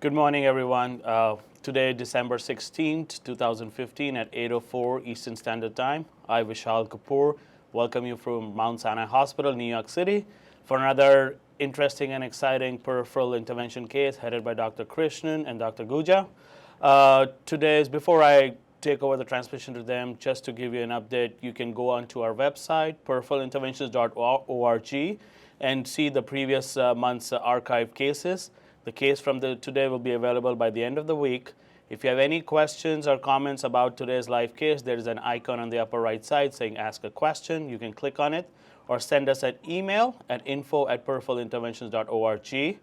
Good morning, everyone. Today, December 16th, 2015 at 8:04 Eastern Standard Time. I, Vishal Kapoor, welcome you from Mount Sinai Hospital, New York City, for another interesting and exciting peripheral intervention case headed by Dr. Krishnan and Dr. Guja. Before I take over the transmission to them, just to give you an update, you can go onto our website, peripheral.interventions.org, and see the previous month's archived cases. The case from today will be available by the end of the week. If you have any questions or comments about today's live case, there is an icon on the upper right side saying ask a question. You can click on it or send us an email at info@peripheral.interventions.org.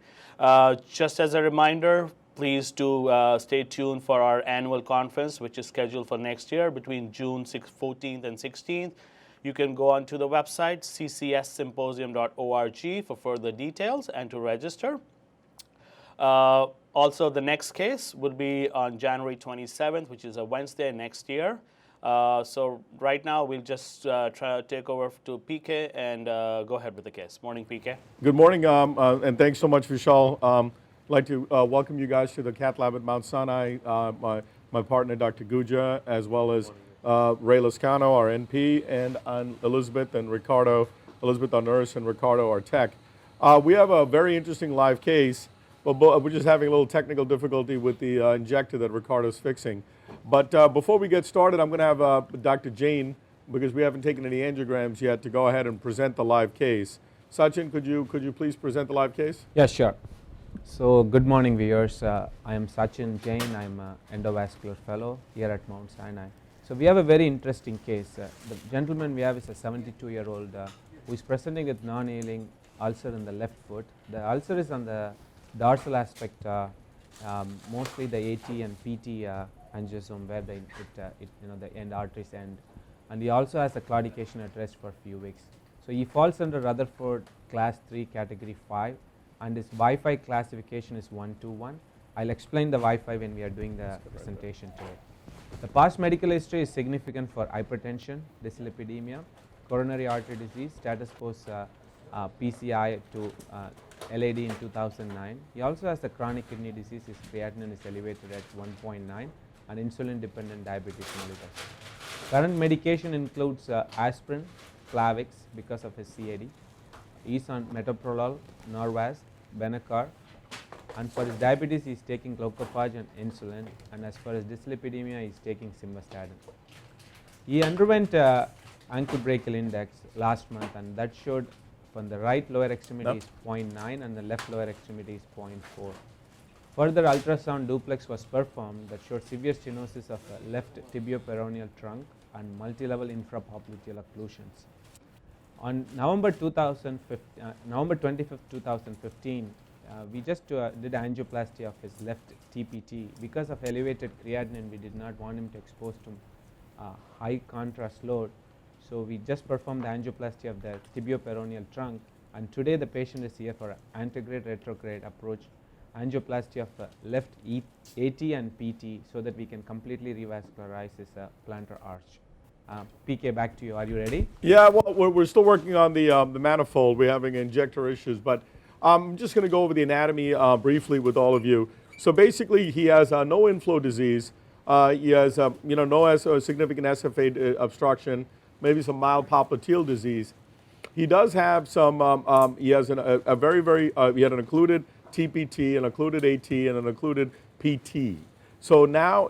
Just as a reminder, please do stay tuned for our annual conference, which is scheduled for next year between June 14th and 16th. You can go onto the website, ccssymposium.org, for further details and to register. Also, the next case would be on January 27th, which is a Wednesday next year. So right now, we'll just try to take over to PK and go ahead with the case. Morning, PK. Good morning, and thanks so much, Vishal. I'd like to welcome you guys to the Cath Lab at Mount Sinai, my partner, Dr. Guja, as well as Ray Lascano, our NP, and Elizabeth and Ricardo, Elizabeth, our nurse, and Ricardo, our tech. We have a very interesting live case. But we're just having a little technical difficulty with the injector that Ricardo's fixing. But before we get started, I'm going to have Dr. Jain, because we haven't taken any angiograms yet, to go ahead and present the live case. Sachin, could you please present the live case? Yes, sure. So good morning, viewers. I am Sachin Jain. I'm an endovascular fellow here at Mount Sinai. So we have a very interesting case. The gentleman we have is a 72-year-old who is presenting with non-healing ulcer in the left foot. The ulcer is on the dorsal aspect, mostly the AT and PT angiosome where the end arteries end, and he also has a claudication at rest for a few weeks. So he falls under Rutherford Class III Category 5, and his Wi-Fi classification is 121. I'll explain the Wi-Fi when we are doing the presentation today. The past medical history is significant for hypertension, dyslipidemia, coronary artery disease, status post PCI to LAD in 2009. He also has the chronic kidney disease. His creatinine is elevated at 1.9 and insulin dependent diabetes mellitus. Current medication includes Aspirin, Plavix because of his CAD. He is on Metoprolol, Norvasc, Benicar, and for his diabetes he is taking Glucophage and insulin, and as for his dyslipidemia he is taking simvastatin. He underwent ankle brachial index last month, and that showed from the right lower extremity is 0.9 and the left lower extremity is 0.4. Further ultrasound duplex was performed that showed severe stenosis of the left tibio-peroneal trunk and multilevel infra-popliteal occlusions. On November 25th, 2015, we just did angioplasty of his left TPT. Because of elevated creatinine, we did not want him to expose to high contrast load. So we just performed the angioplasty of the tibio-peroneal trunk, and today the patient is here for Antegrade retrograde approach angioplasty of left AT and PT so that we can completely revascularize his plantar arch. PK, back to you. Are you ready? Yeah, well, we're still working on the manifold. We're having injector issues, but I'm just going to go over the anatomy briefly with all of you. So basically, he has no inflow disease. He has no significant SFA obstruction, maybe some mild popliteal disease. He does have some, he has he had an occluded TPT, an occluded AT, and an occluded PT. So now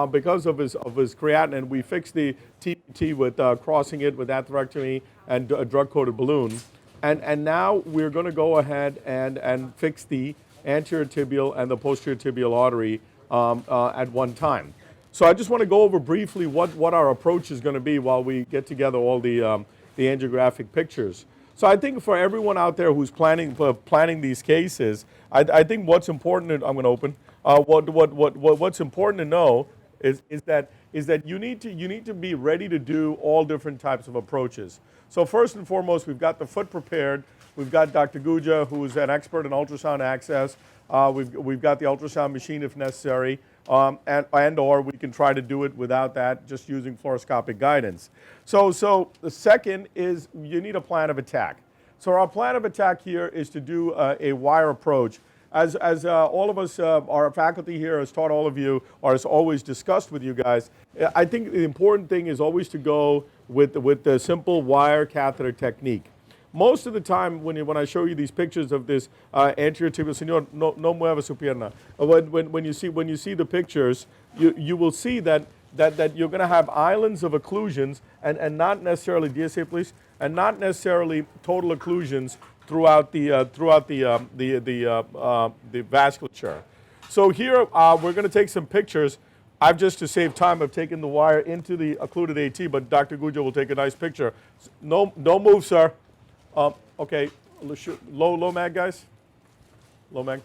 because of his creatinine, we fixed the TPT with crossing it with atherectomy and a drug-coated balloon. And now we're going to go ahead and fix the anterior tibial and the posterior tibial artery at one time. So I just want to go over briefly what our approach is going to be while we get together all the angiographic pictures. So I think for everyone out there who's planning these cases, I think what's important, I'm going to open, what's important to know is that you need to be ready to do all different types of approaches. So first and foremost, we've got the foot prepared. We've got Dr. Guja, who's an expert in ultrasound access. We've got the ultrasound machine if necessary, and or we can try to do it without that, just using fluoroscopic guidance. So the second is you need a plan of attack. So our plan of attack here is to do a wire approach. as all of us, our faculty here has taught all of you, or has always discussed with you guys, I think the important thing is always to go with the simple wire catheter technique. Most of the time, when I show you these pictures of this anterior tibial, señor, no mueva su pierna. When you see the pictures, you will see that you're going to have islands of occlusions and not necessarily, DSA please, and not necessarily total occlusions throughout the vasculature. So here we're going to take some pictures. I've just, to save time, I've taken the wire into the occluded AT, but Dr. Guja will take a nice picture. No, don't move, sir. Okay, low mag, guys. Low mag.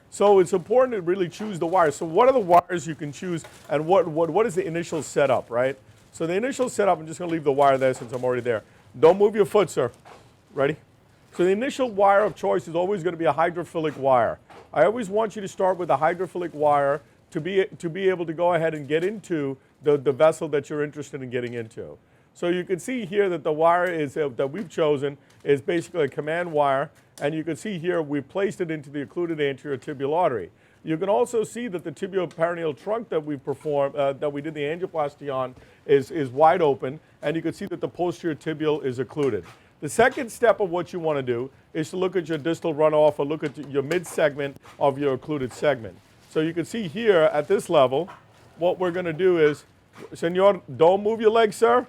So it's important to really choose the wires. So what are the wires you can choose, and what is the initial setup, right? So the initial setup, I'm just going to leave the wire there since I'm already there. Don't move your foot, sir. Ready? So the initial wire of choice is always going to be a hydrophilic wire. I always want you to start with a hydrophilic wire to be able to go ahead and get into the vessel that you're interested in getting into. So you can see here that the wire is that we've chosen is basically a command wire, and you can see here we placed it into the occluded anterior tibial artery. You can also see that the tibio-peroneal trunk that we've performed, that we did the angioplasty on, is wide open, and you can see that the posterior tibial is occluded. The second step of what you want to do is to look at your distal runoff or look at your mid-segment of your occluded segment. So you can see here at this level, what we're going to do is, senor, don't move your leg, sir.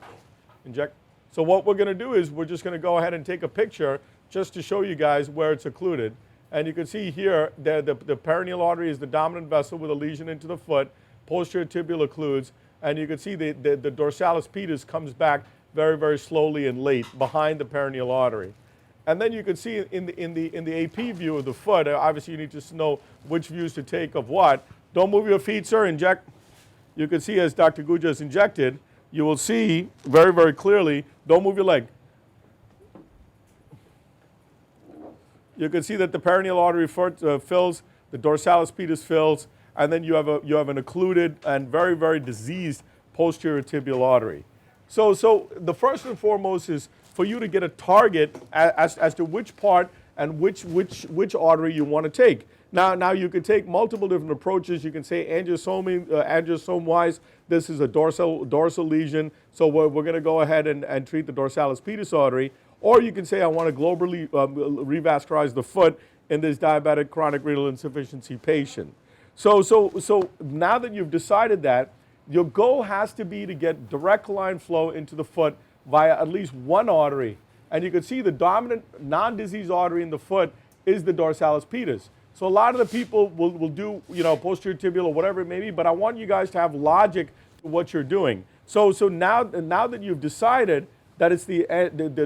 Inject. So what we're going to do is we're just going to go ahead and take a picture just to show you guys where it's occluded. And you can see here that the peroneal artery is the dominant vessel with a lesion into the foot. Posterior tibial occludes. And you can see the dorsalis pedis comes back very, very slowly and late behind the peroneal artery. And then you can see in the AP view of the foot, obviously you need to know which views to take of what. Don't move your feet, sir. Inject. You can see as Dr. Guja has injected, you will see very, very clearly, don't move your leg. You can see that the peroneal artery fills, the dorsalis pedis fills, and then you have an occluded and very, very diseased posterior tibial artery. So the first and foremost is for you to get a target as to which part and which artery you want to take. Now you can take multiple different approaches. You can say angiosome-wise, this is a dorsal lesion, so we're going to go ahead and treat the dorsalis pedis artery. Or you can say I want to globally revascularize the foot in this diabetic chronic renal insufficiency patient. So now that you've decided that, your goal has to be to get direct line flow into the foot via at least one artery. And you can see the dominant non-disease artery in the foot is the dorsalis pedis. So a lot of the people will do, posterior tibial or whatever it may be, but I want you guys to have logic to what you're doing. So now that you've decided that it's the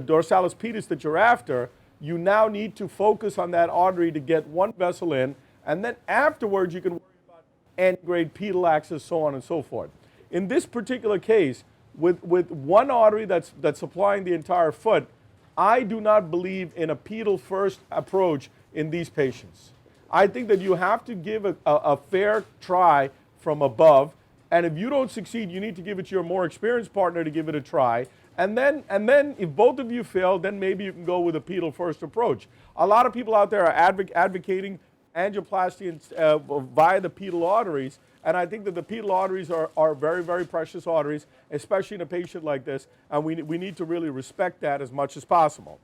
dorsalis pedis that you're after, you now need to focus on that artery to get one vessel in, and then afterwards you can worry about antegrade, pedal axis, so on and so forth. In this particular case, with one artery that's supplying the entire foot, I do not believe in a pedal first approach in these patients. I think that you have to give a fair try from above, and if you don't succeed, you need to give it to your more experienced partner to give it a try. And then if both of you fail, then maybe you can go with a pedal first approach. A lot of people out there are advocating angioplasty via the pedal arteries, and I think that the pedal arteries are very, very precious arteries, especially in a patient like this, and we need to really respect that as much as possible.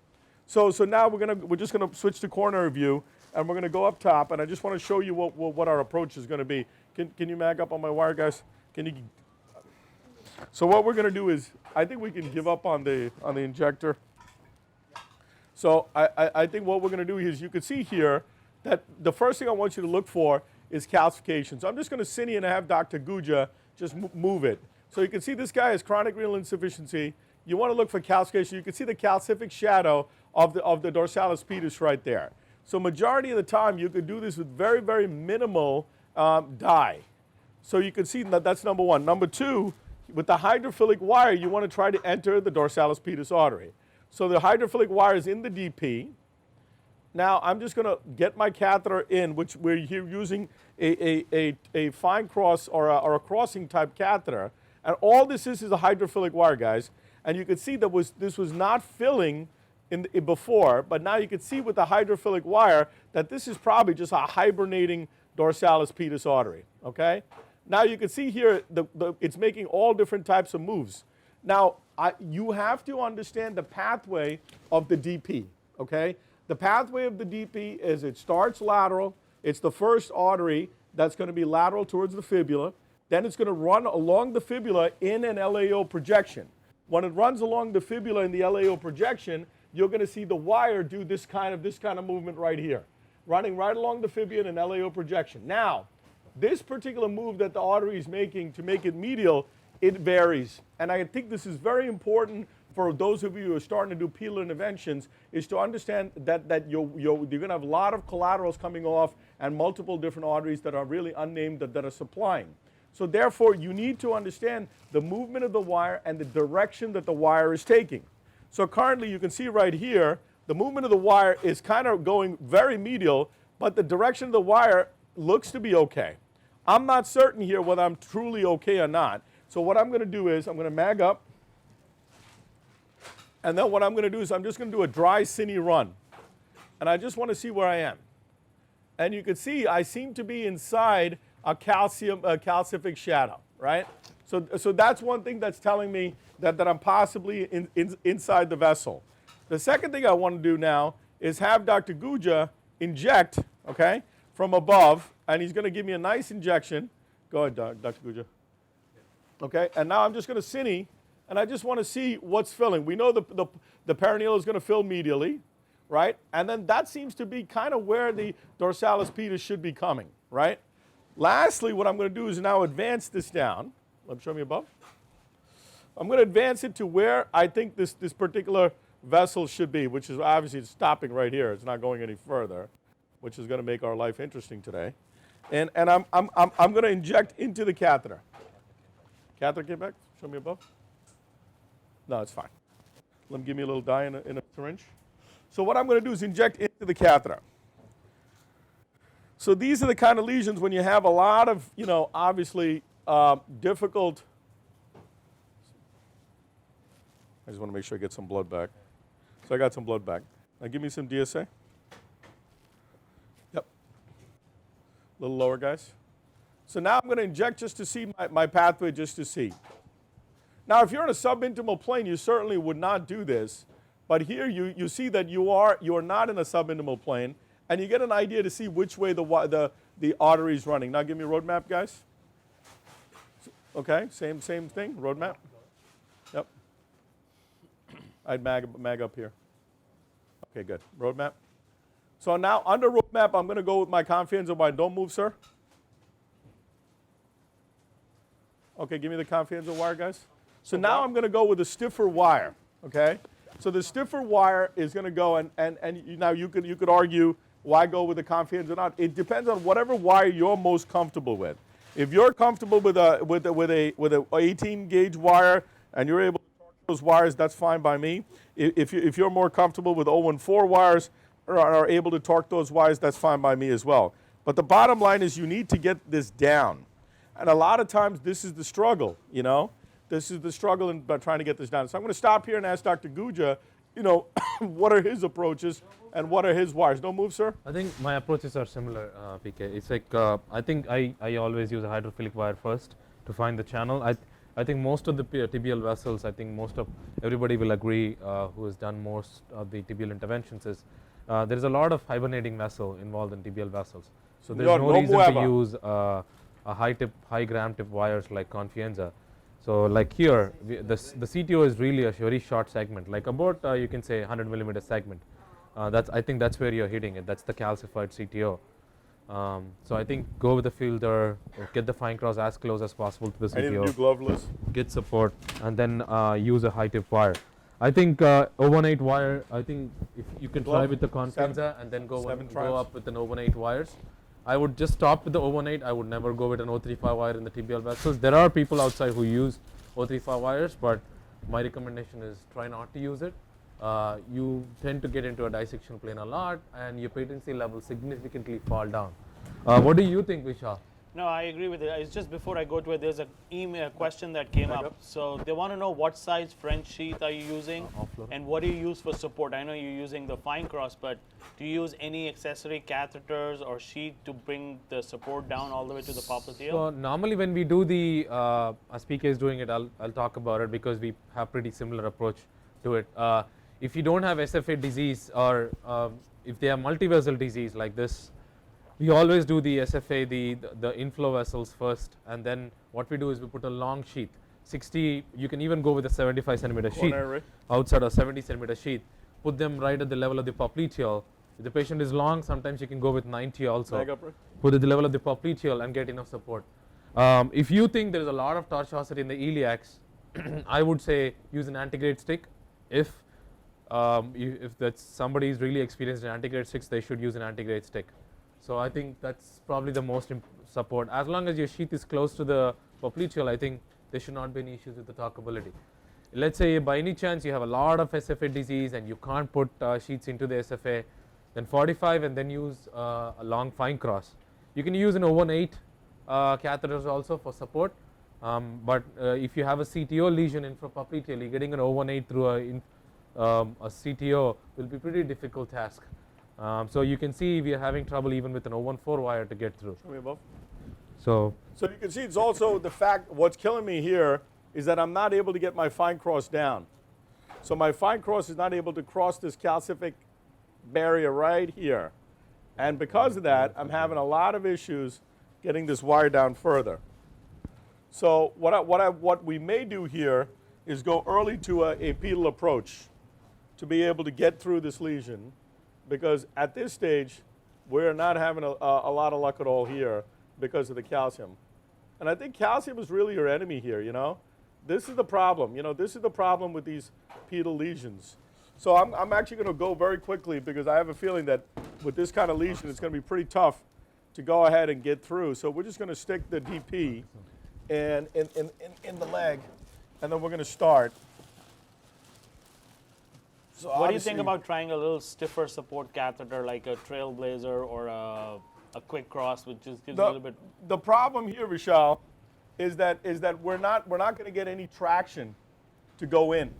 So now we're just gonna switch to coronary view, and we're gonna go up top, and I just want to show you what our approach is going to be. Can you mag up on my wire, guys? So what we're going to do is, I think we can give up on the injector. So I think what we're going to do is, you can see here that the first thing I want you to look for is calcification. So I'm just going to sit here and have Dr. Guja just move it. So you can see this guy has chronic renal insufficiency. You want to look for calcification. You can see the calcific shadow of the dorsalis pedis right there. So majority of the time, you could do this with very, very minimal dye. So you can see that that's number one. Number two, with the hydrophilic wire, you want to try to enter the dorsalis pedis artery. So the hydrophilic wire is in the DP. Now I'm just going to get my catheter in, which we're here using a fine cross or a crossing type catheter. And all this is a hydrophilic wire, guys. And you can see that this was not filling before, but now you can see with the hydrophilic wire that this is probably just a hibernating dorsalis pedis artery, okay? Now you can see here it's making all different types of moves. Now, you have to understand the pathway of the DP, okay? The pathway of the DP is it starts lateral. It's the first artery that's going to be lateral towards the fibula. Then it's going to run along the fibula in an LAO projection. When it runs along the fibula in the LAO projection, you're going to see the wire do this kind of movement right here, running right along the fibula in an LAO projection. Now, this particular move that the artery is making to make it medial, it varies. And I think this is very important for those of you who are starting to do pedal interventions, is to understand that you're going to have a lot of collaterals coming off and multiple different arteries that are really unnamed that are supplying. So therefore, you need to understand the movement of the wire and the direction that the wire is taking. So currently, you can see right here, the movement of the wire is kind of going very medial, but the direction of the wire looks to be okay. I'm not certain here whether I'm truly okay or not. So what I'm going to do is I'm going to mag up. And then what I'm going to do is I'm just going to do a dry cine run. And I just want to see where I am. And you can see I seem to be inside a calcific shadow, right? So that's one thing that's telling me that I'm possibly inside the vessel. The second thing I want to do now is have Dr. Guja inject, okay, from above. And he's going to give me a nice injection. Go ahead, Dr. Guja. Okay, and now I'm just going to cine. And I just want to see what's filling. We know the peroneal is going to fill medially, right? And then that seems to be kind of where the dorsalis pedis should be coming, right? Lastly, what I'm going to do is now advance this down. Let me show me above. I'm going to advance it to where I think this particular vessel should be, which is obviously it's stopping right here. It's not going any further, which is going to make our life interesting today. And I'm going to inject into the catheter. Catheter, get back. Show me above. No, it's fine. Let me give me a little dye in a syringe. So what I'm going to do is inject into the catheter. So these are the kind of lesions when you have a lot of, obviously difficult. I just want to make sure I get some blood back. So I got some blood back. Now give me some DSA. Yep. A little lower, guys. So now I'm going to inject just to see my pathway, just to see. Now, if you're in a subintimal plane, you certainly would not do this. But here you see that you are not in a subintimal plane, and you get an idea to see which way the artery is running. Now, give me a road map, guys. Okay, same thing, road map. Yep. I'd mag up here. Okay, good. Road map. So now, under road map, I'm going to go with my confianza wire. Don't move, sir. Okay, give me the confianza wire, guys. So now I'm going to go with a stiffer wire, okay? So the stiffer wire is going to go, and now you could argue why go with the confianza or not. It depends on whatever wire you're most comfortable with. If you're comfortable with a 18 gauge wire and you're able to torque those wires, that's fine by me. If you're more comfortable with 014 wires or are able to torque those wires, that's fine by me as well. But the bottom line is you need to get this down. And a lot of times this is the struggle, This is the struggle in trying to get this down. So I'm going to stop here and ask Dr. Guja, what are his approaches and what are his wires? Don't move, sir. I think my approaches are similar, PK. It's like I think I always use a hydrophilic wire first to find the channel. I think most of the tibial vessels, I think everybody will agree who has done most of the tibial interventions is there is a lot of hibernating vessel involved in tibial vessels. So there's no reason to use a high gram tip wires like confianza. So like here, the CTO is really a very short segment, like about you can say 100 millimeter segment. I think that's where you're hitting it. That's the calcified CTO. So I think go with the filter, get the fine cross as close as possible to the CTO. I need to do gloveless. Get support, and then use a high tip wire. I think 018 wire. I think if you can try with the confianza and then go up with an 018 wires. I would just stop with the 018. I would never go with an 035 wire in the tibial vessels. There are people outside who use 035 wires, but my recommendation is try not to use it. You tend to get into a dissection plane a lot, and your patency levels significantly fall down. What do you think, Vishal? No, I agree with it. It's just before I go to it, there's a email question that came up. So they want to know what size French sheath are you using, and what do you use for support? I know you're using the fine cross, but do you use any accessory catheters or sheath to bring the support down all the way to the popliteal? So normally when we do the, as PK is doing it, I'll talk about it because we have pretty similar approach to it. If you don't have SFA disease or if they have multivessel disease like this, we always do the SFA, the inflow vessels first, and then what we do is we put a long sheath, 60, you can even go with a 75 centimeter sheath outside or 70 centimeter sheath, put them right at the level of the popliteal. If the patient is long, sometimes you can go with 90 also, put at the level of the popliteal and get enough support. If you think there is a lot of tortuosity in the iliacs, I would say use an antegrade stick. If that's somebody is really experienced in antegrade sticks, they should use an antegrade stick. So I think that's probably the most support. As long as your sheath is close to the popliteal, I think there should not be any issues with the talkability. Let's say by any chance you have a lot of SFA disease and you can't put sheaths into the SFA, then 45 and then use a long fine cross. You can use an 018 catheters also for support, but if you have a CTO lesion infra-popliteal, getting an 018 through a CTO will be pretty difficult task. So you can see we are having trouble even with an 014 wire to get through. Show me above. So you can see it's also the fact, what's killing me here is that I'm not able to get my fine cross down. So my fine cross is not able to cross this calcific barrier right here. And because of that, I'm having a lot of issues getting this wire down further. So what we may do here is go early to a pedal approach to be able to get through this lesion, because at this stage, we're not having a lot of luck at all here because of the calcium. And I think calcium is really your enemy here, you know? This is the problem, you know, this is the problem with these pedal lesions. So I'm actually going to go very quickly because I have a feeling that with this kind of lesion, it's going to be pretty tough to go ahead and get through. So we're just going to stick the DP in the leg, and then we're going to start. So what do you think about trying a little stiffer support catheter like a Trailblazer or a Quick Cross, which just gives you a little bit? The problem here, Vishal, is that we're not going to get any traction to go in.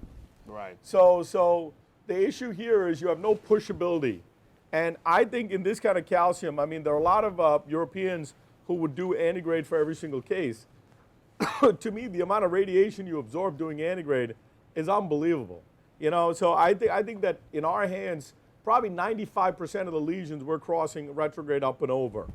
Right. So the issue here is you have no pushability. And I think in this kind of calcium, I mean, there are a lot of Europeans who would do antegrade for every single case. To me, the amount of radiation you absorb doing antegrade is unbelievable. You know, so I think that in our hands, probably 95% of the lesions we're crossing retrograde up and over.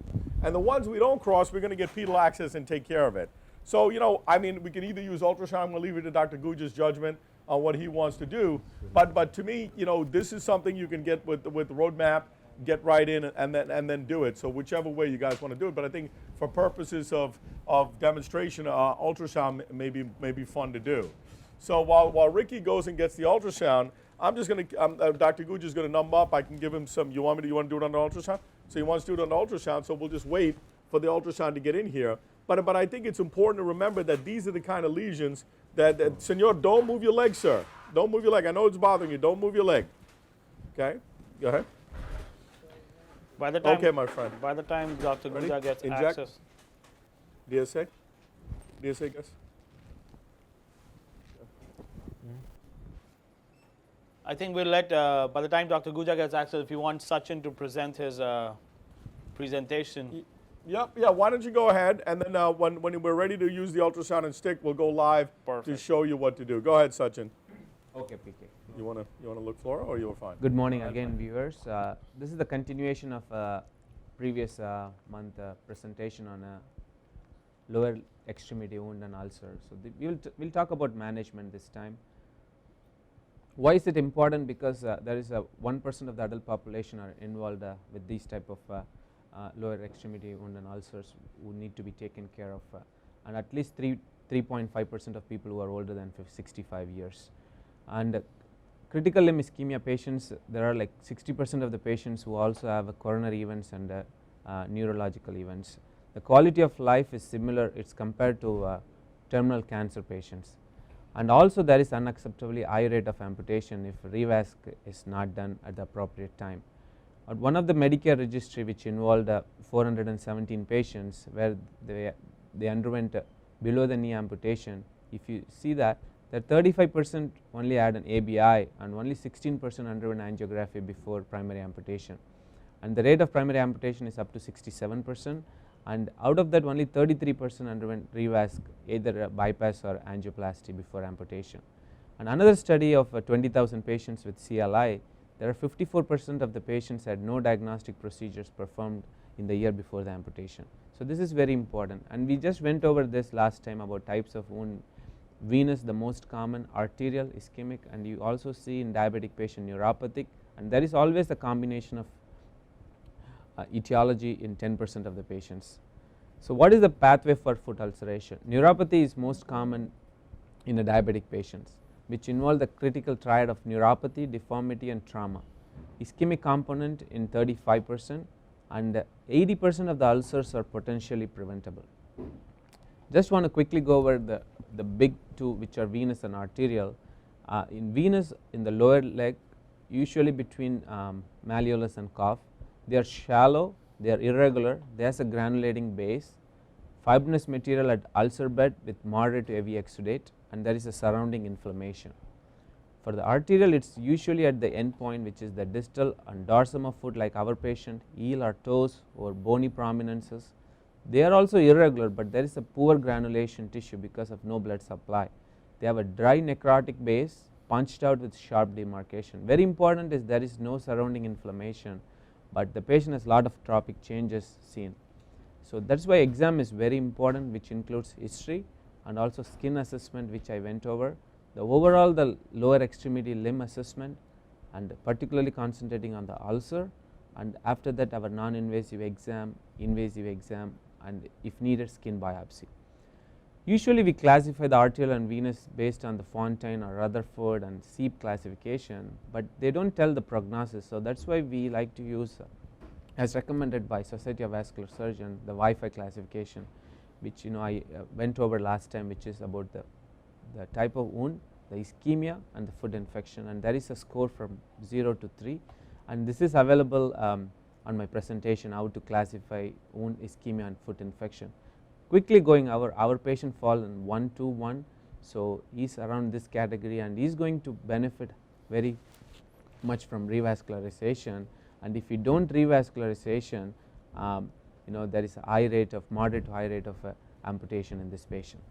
And the ones we don't cross, we're going to get pedal access and take care of it. So, you know, I mean, we can either use ultrasound. I'm going to leave it to Dr. Guja's judgment on what he wants to do. But to me, you know, this is something you can get with the roadmap, get right in and then do it. So whichever way you guys want to do it. But I think for purposes of demonstration, ultrasound may be fun to do. So while Ricky goes and gets the ultrasound, I'm just going to, Dr. Guja is going to numb up. I can give him some, you want to do it on the ultrasound? So he wants to do it on the ultrasound, so we'll just wait for the ultrasound to get in here. But I think it's important to remember that these are the kind of lesions that Senor, don't move your leg, sir. Don't move your leg. I know it's bothering you. Don't move your leg. Okay? Go ahead. By the time, okay, my friend. By the time Dr. Guja gets Inject. access. DSA? DSA, guys? I think we'll let, by the time Dr. Guja gets access, if you want Sachin to present his presentation. Yep, yeah, why don't you go ahead, and then when we're ready to use the ultrasound and stick, we'll go live to show you what to do. Go ahead, Sachin. Okay, PK. You wanna look, Flora, or you were fine? Good morning again, viewers. This is the continuation of previous month presentation on lower extremity wound and ulcer. So we'll talk about management this time. Why is it important? Because there is 1% of the adult population are involved with these type of lower extremity wound and ulcers who need to be taken care of, and at least 3.5% of people who are older than 65 years. And critical limb ischemia patients, there are like 60% of the patients who also have coronary events and neurological events. The quality of life is similar, it's compared to terminal cancer patients. And also there is unacceptably high rate of amputation if revasc is not done at the appropriate time. One of the Medicare registry which involved 417 patients where they underwent below the knee amputation, if you see that 35% only had an ABI and only 16% underwent angiography before primary amputation, and the rate of primary amputation is up to 67%, and out of that only 33% underwent revasc, either a bypass or angioplasty before amputation. And another study of 20,000 patients with CLI, there are 54% of the patients had no diagnostic procedures performed in the year before the amputation. So this is very important, and we just went over this last time about types of wound. Venous the most common, arterial, ischemic, and you also see in diabetic patient neuropathic, and there is always a combination of etiology in 10% of the patients. So what is the pathway for foot ulceration? Neuropathy is most common in a diabetic patients, which involve the critical triad of neuropathy, deformity and trauma. Ischemic component in 35%, and 80% of the ulcers are potentially preventable. Just want to quickly go over the big two, which are venous and arterial. In venous, in the lower leg, usually between malleolus and cuff, they are shallow, they are irregular, they have a granulating base, fibrinous material at ulcer bed with moderate to heavy exudate, and there is a surrounding inflammation. For the arterial, it is usually at the end point, which is the distal and dorsum of foot, like our patient, heel or toes or bony prominences. They are also irregular, but there is a poor granulation tissue because of no blood supply. They have a dry necrotic base punched out with sharp demarcation. Very important is there is no surrounding inflammation, but the patient has lot of tropic changes seen. So that is why exam is very important, which includes history and also skin assessment, which I went over. The overall, the lower extremity limb assessment, and particularly concentrating on the ulcer, and after that our non-invasive exam, invasive exam, and if needed skin biopsy. Usually we classify the arterial and venous based on the Fontaine or Rutherford and SEEP classification, but they do not tell the prognosis. So that is why we like to use as recommended by Society of Vascular Surgeons, the Wi-Fi classification, which I went over last time, which is about the type of wound, the ischemia and the foot infection, and there is a score from 0 to 3, and this is available on my presentation, how to classify wound, ischemia and foot infection. Quickly going, our patient fall in 1 to 1, so he is around this category and he is going to benefit very much from revascularization, and if you do not revascularization, there is a high rate of moderate to high rate of amputation in this patient.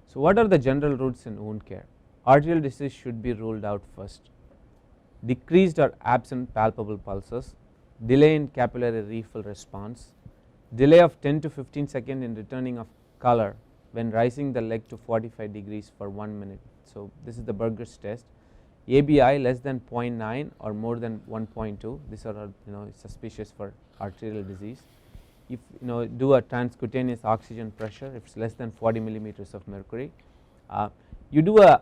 So what are the general routes in wound care? Arterial disease should be ruled out first. Decreased or absent palpable pulses, delay in capillary refill response, delay of 10 to 15 seconds in returning of color when raising the leg to 45 degrees for 1 minute. So this is the Burger's test. ABI less than 0.9 or more than 1.2. These are suspicious for arterial disease. If do a transcutaneous oxygen pressure, if it is less than 40 millimeters of mercury, you do a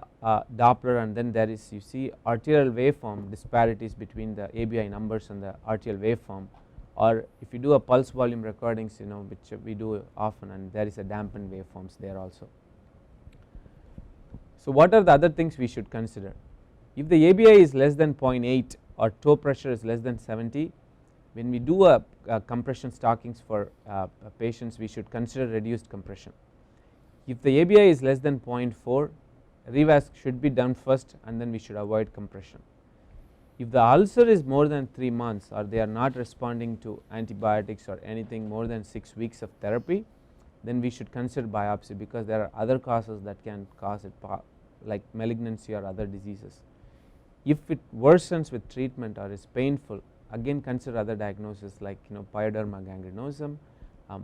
Doppler, and then there is, you see arterial waveform disparities between the ABI numbers and the arterial waveform, or if you do a pulse volume recordings, which we do often, and there is a dampened waveforms there also. So what are the other things we should consider? If the ABI is less than 0.8 or toe pressure is less than 70, when we do a compression stockings for patients, we should consider reduced compression. If the ABI is less than 0.4, revasc should be done first, and then we should avoid compression. If the ulcer is more than 3 months or they are not responding to antibiotics or anything more than 6 weeks of therapy, then we should consider biopsy, because there are other causes that can cause it, like malignancy or other diseases. If it worsens with treatment or is painful, again consider other diagnoses like pyoderma gangrenosum,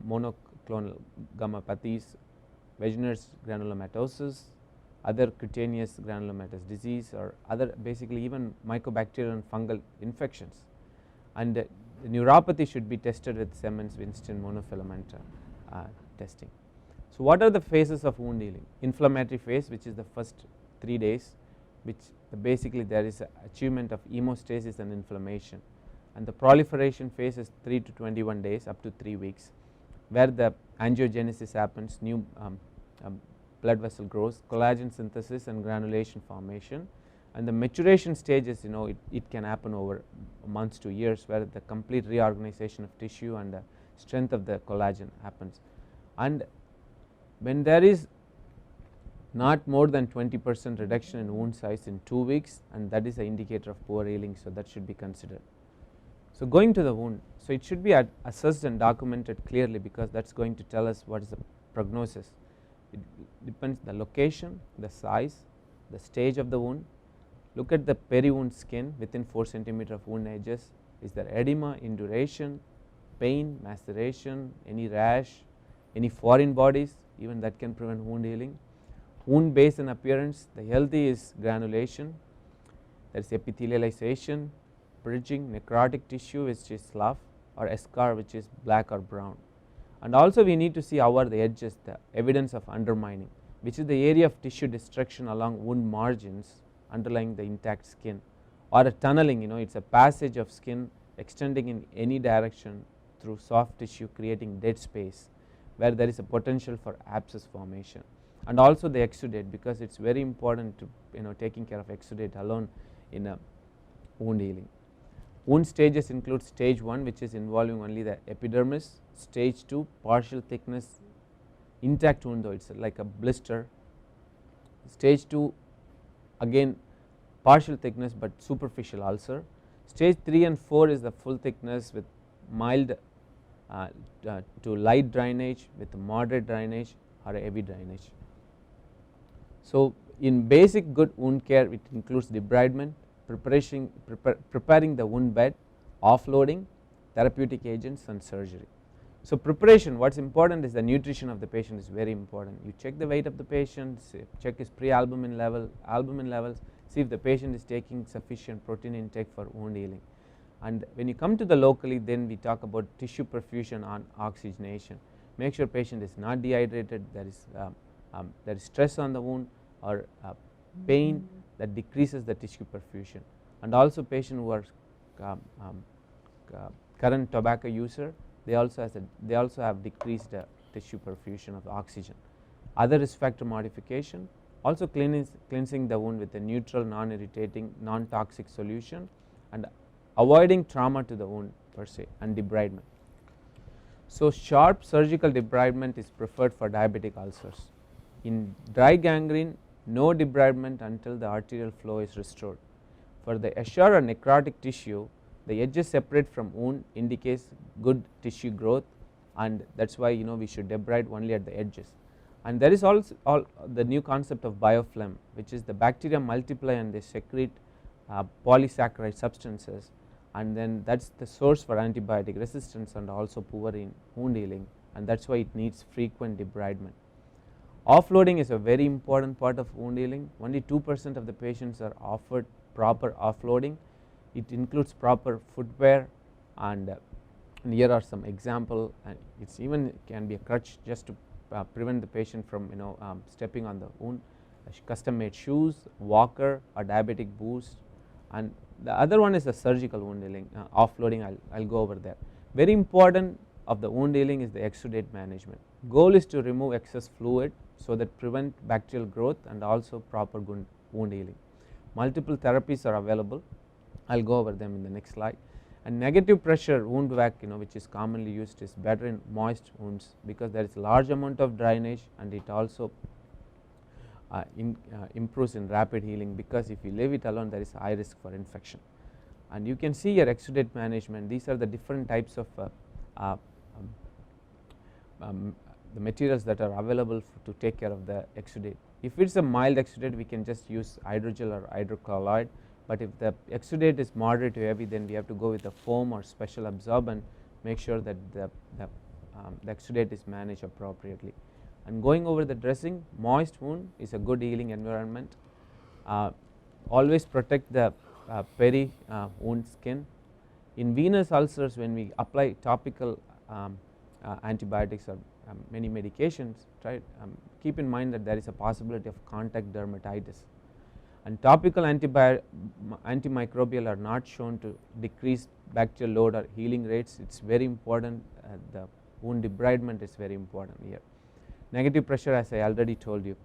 monoclonal gammopathies, Wegener's granulomatosis, other cutaneous granulomatous disease, or other basically even mycobacterial and fungal infections. And the neuropathy should be tested with Siemens-Winston monofilament testing. So what are the phases of wound healing? Inflammatory phase, which is the first 3 days, which basically there is achievement of hemostasis and inflammation, and the proliferation phase is 3 to 21 days up to 3 weeks, where the angiogenesis happens, new blood vessel grows, collagen synthesis and granulation formation, And the maturation stages, it can happen over months to years, where the complete reorganization of tissue and the strength of the collagen happens. And when there is not more than 20% reduction in wound size in 2 weeks, and that is an indicator of poor healing, so that should be considered. So going to the wound, so it should be assessed and documented clearly, because that is going to tell us what is the prognosis. It depends the location, the size, the stage of the wound. Look at the peri-wound skin within 4 cm of wound edges. Is there edema, induration, pain, maceration, any rash, any foreign bodies, even that can prevent wound healing. Wound base and appearance, the healthy is granulation, there is epithelialization, bridging, necrotic tissue which is slough, or eschar which is black or brown. And also we need to see how are the edges, the evidence of undermining, which is the area of tissue destruction along wound margins underlying the intact skin, or a tunneling, it is a passage of skin extending in any direction through soft tissue, creating dead space where there is a potential for abscess formation. And also the exudate, because it is very important to taking care of exudate alone in a wound healing. Wound stages include stage 1, which is involving only the epidermis, stage 2 partial thickness, intact wound though it is like a blister, stage 2 again partial thickness but superficial ulcer, stage 3 and 4 is the full thickness with mild to light drainage, with moderate drainage or a heavy drainage. So in basic good wound care, it includes debridement, preparing the wound bed, offloading, therapeutic agents and surgery. So preparation, what is important is the nutrition of the patient is very important. You check the weight of the patient, check his pre-albumin levels, see if the patient is taking sufficient protein intake for wound healing. And when you come to the locally, then we talk about tissue perfusion on oxygenation. Make sure patient is not dehydrated, there is stress on the wound or pain that decreases the tissue perfusion. And also patient who are current tobacco user, they also have decreased tissue perfusion of oxygen. Other risk factor modification, also cleansing the wound with a neutral, non-irritating, non-toxic solution, and avoiding trauma to the wound per se, and debridement. So sharp surgical debridement is preferred for diabetic ulcers. In dry gangrene, no debridement until the arterial flow is restored. For the eschar or necrotic tissue, the edges separate from wound indicates good tissue growth, and that is why we should debride only at the edges. And there is also the new concept of biofilm, which is the bacteria multiply and they secrete polysaccharide substances, and then that is the source for antibiotic resistance and also poor in wound healing, and that is why it needs frequent debridement. Offloading is a very important part of wound healing. Only 2% of the patients are offered proper offloading. It includes proper footwear, and here are some example, and it's even can be a crutch just to prevent the patient from stepping on the wound. Custom made shoes, walker or diabetic boost. And the other one is the surgical wound healing, offloading. I'll go over there. Very important of the wound healing is the exudate management. Goal is to remove excess fluid so that prevent bacterial growth and also proper wound healing. Multiple therapies are available. I'll go over them in the next slide. And negative pressure wound vac, which is commonly used, is better in moist wounds because there is large amount of drainage, and it also improves in rapid healing, because if you leave it alone there is high risk for infection. And you can see here exudate management. These are the different types of the materials that are available to take care of the exudate. If it is a mild exudate, we can just use hydrogel or hydrocolloid, but if the exudate is moderate to heavy, then we have to go with a foam or special absorbent, make sure that the exudate is managed appropriately. And going over the dressing, moist wound is a good healing environment. Always protect the peri wound skin. In venous ulcers, when we apply topical antibiotics or many medications, keep in mind that there is a possibility of contact dermatitis, and topical antimicrobial are not shown to decrease bacterial load or healing rates. It is very important, the wound debridement is very important here. Negative pressure, as I already told you,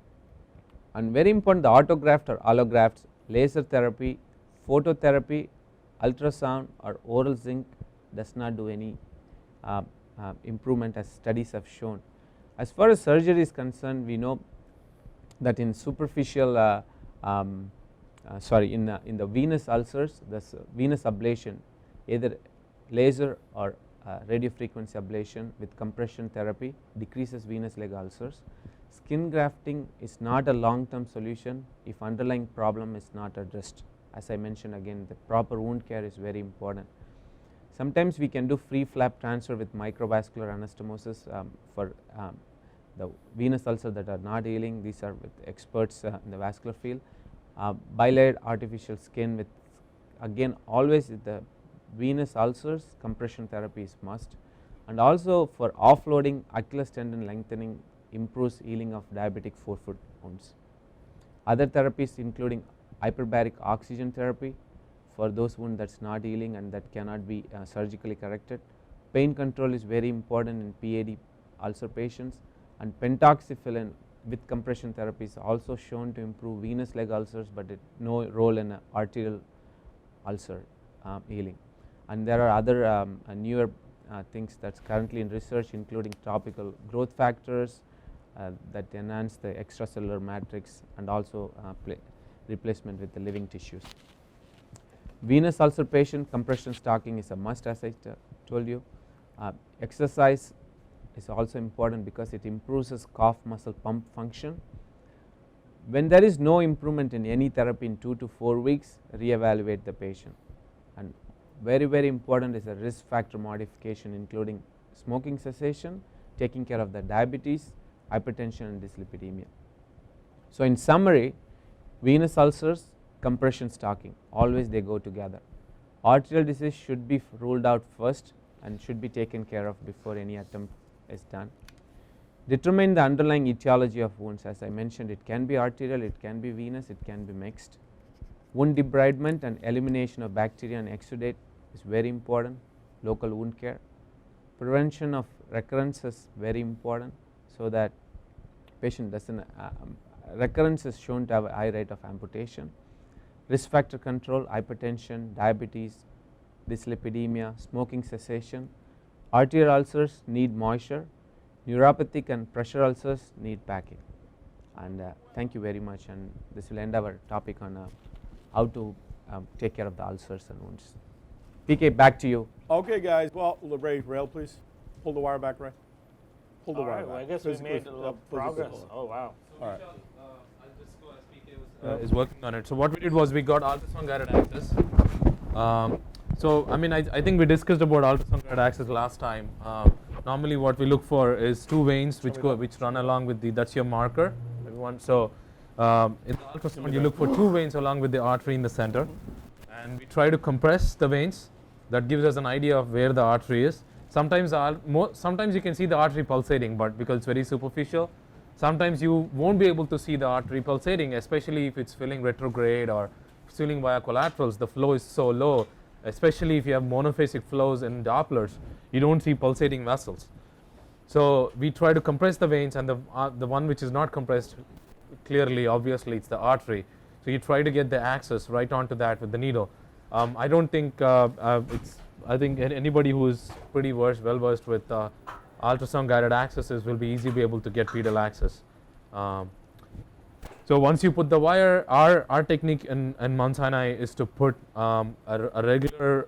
and very important, the autograft or allografts laser therapy, phototherapy, ultrasound or oral zinc does not do any improvement as studies have shown. As far as surgery is concerned, we know that in superficial in the venous ulcers, this venous ablation, either laser or radiofrequency ablation with compression therapy decreases venous leg ulcers. Skin grafting is not a long term solution if underlying problem is not addressed. As I mentioned again, the proper wound care is very important. Sometimes we can do free flap transfer with microvascular anastomosis for the venous ulcers that are not healing. These are with experts in the vascular field. Bilayered artificial skin with, again, always the venous ulcers, compression therapy is must, and also for offloading Achilles tendon lengthening improves healing of diabetic forefoot wounds. Other therapies including hyperbaric oxygen therapy for those wounds that is not healing and that cannot be surgically corrected. Pain control is very important in PAD ulcer patients, and pentoxifillin with compression therapy is also shown to improve venous leg ulcers, but it no role in arterial ulcer healing. And there are other newer things that is currently in research, including topical growth factors that enhance the extracellular matrix, and also replacement with the living tissues. Venous ulcer patient, compression stocking is a must, as I told you. Exercise is also important because it improves calf muscle pump function. When there is no improvement in any therapy in 2 to 4 weeks, reevaluate the patient. And very important is a risk factor modification, including smoking cessation, taking care of the diabetes, hypertension and dyslipidemia. So in summary, venous ulcers, compression stocking, always they go together. Arterial disease should be ruled out first and should be taken care of before any attempt is done. Determine the underlying etiology of wounds. As I mentioned, it can be arterial, it can be venous, it can be mixed. Wound debridement and elimination of bacteria and exudate is very important. Local wound care. Prevention of recurrence is very important, so that patient doesn't recurrence is shown to have a high rate of amputation. Risk factor control, hypertension, diabetes, dyslipidemia, smoking cessation. Arterial ulcers need moisture, neuropathic and pressure ulcers need packing. And thank you very much, and this will end our topic on how to take care of the ulcers and wounds. PK, back to you. Okay, guys. Well, Rail, please. Pull the wire back, Ray. Pull the All wire right, back. well, I guess Physically, we made a little progress. Oh, wow. So All right. I'll just go as PK is working on it. So what we did was we got ultrasound guided access. So I mean, I think we discussed about ultrasound guided access last time. Normally what we look for is 2 veins which run along with the, that's your marker, everyone. So in the ultrasound you look for 2 veins along with the artery in the center, and we try to compress the veins. That gives us an idea of where the artery is. Sometimes you can see the artery pulsating, but because it's very superficial. Sometimes you won't be able to see the artery pulsating, especially if it's filling retrograde or filling via collaterals. The flow is so low, especially if you have monophasic flows in Dopplers, you don't see pulsating vessels. So we try to compress the veins, and the one which is not compressed, clearly, obviously, it's the artery. So you try to get the access right onto that with the needle. I don't think I think anybody who is pretty well versed with ultrasound guided accesses will be easily be able to get pedal access. So once you put the wire, our technique in Mount Sinai is to put a regular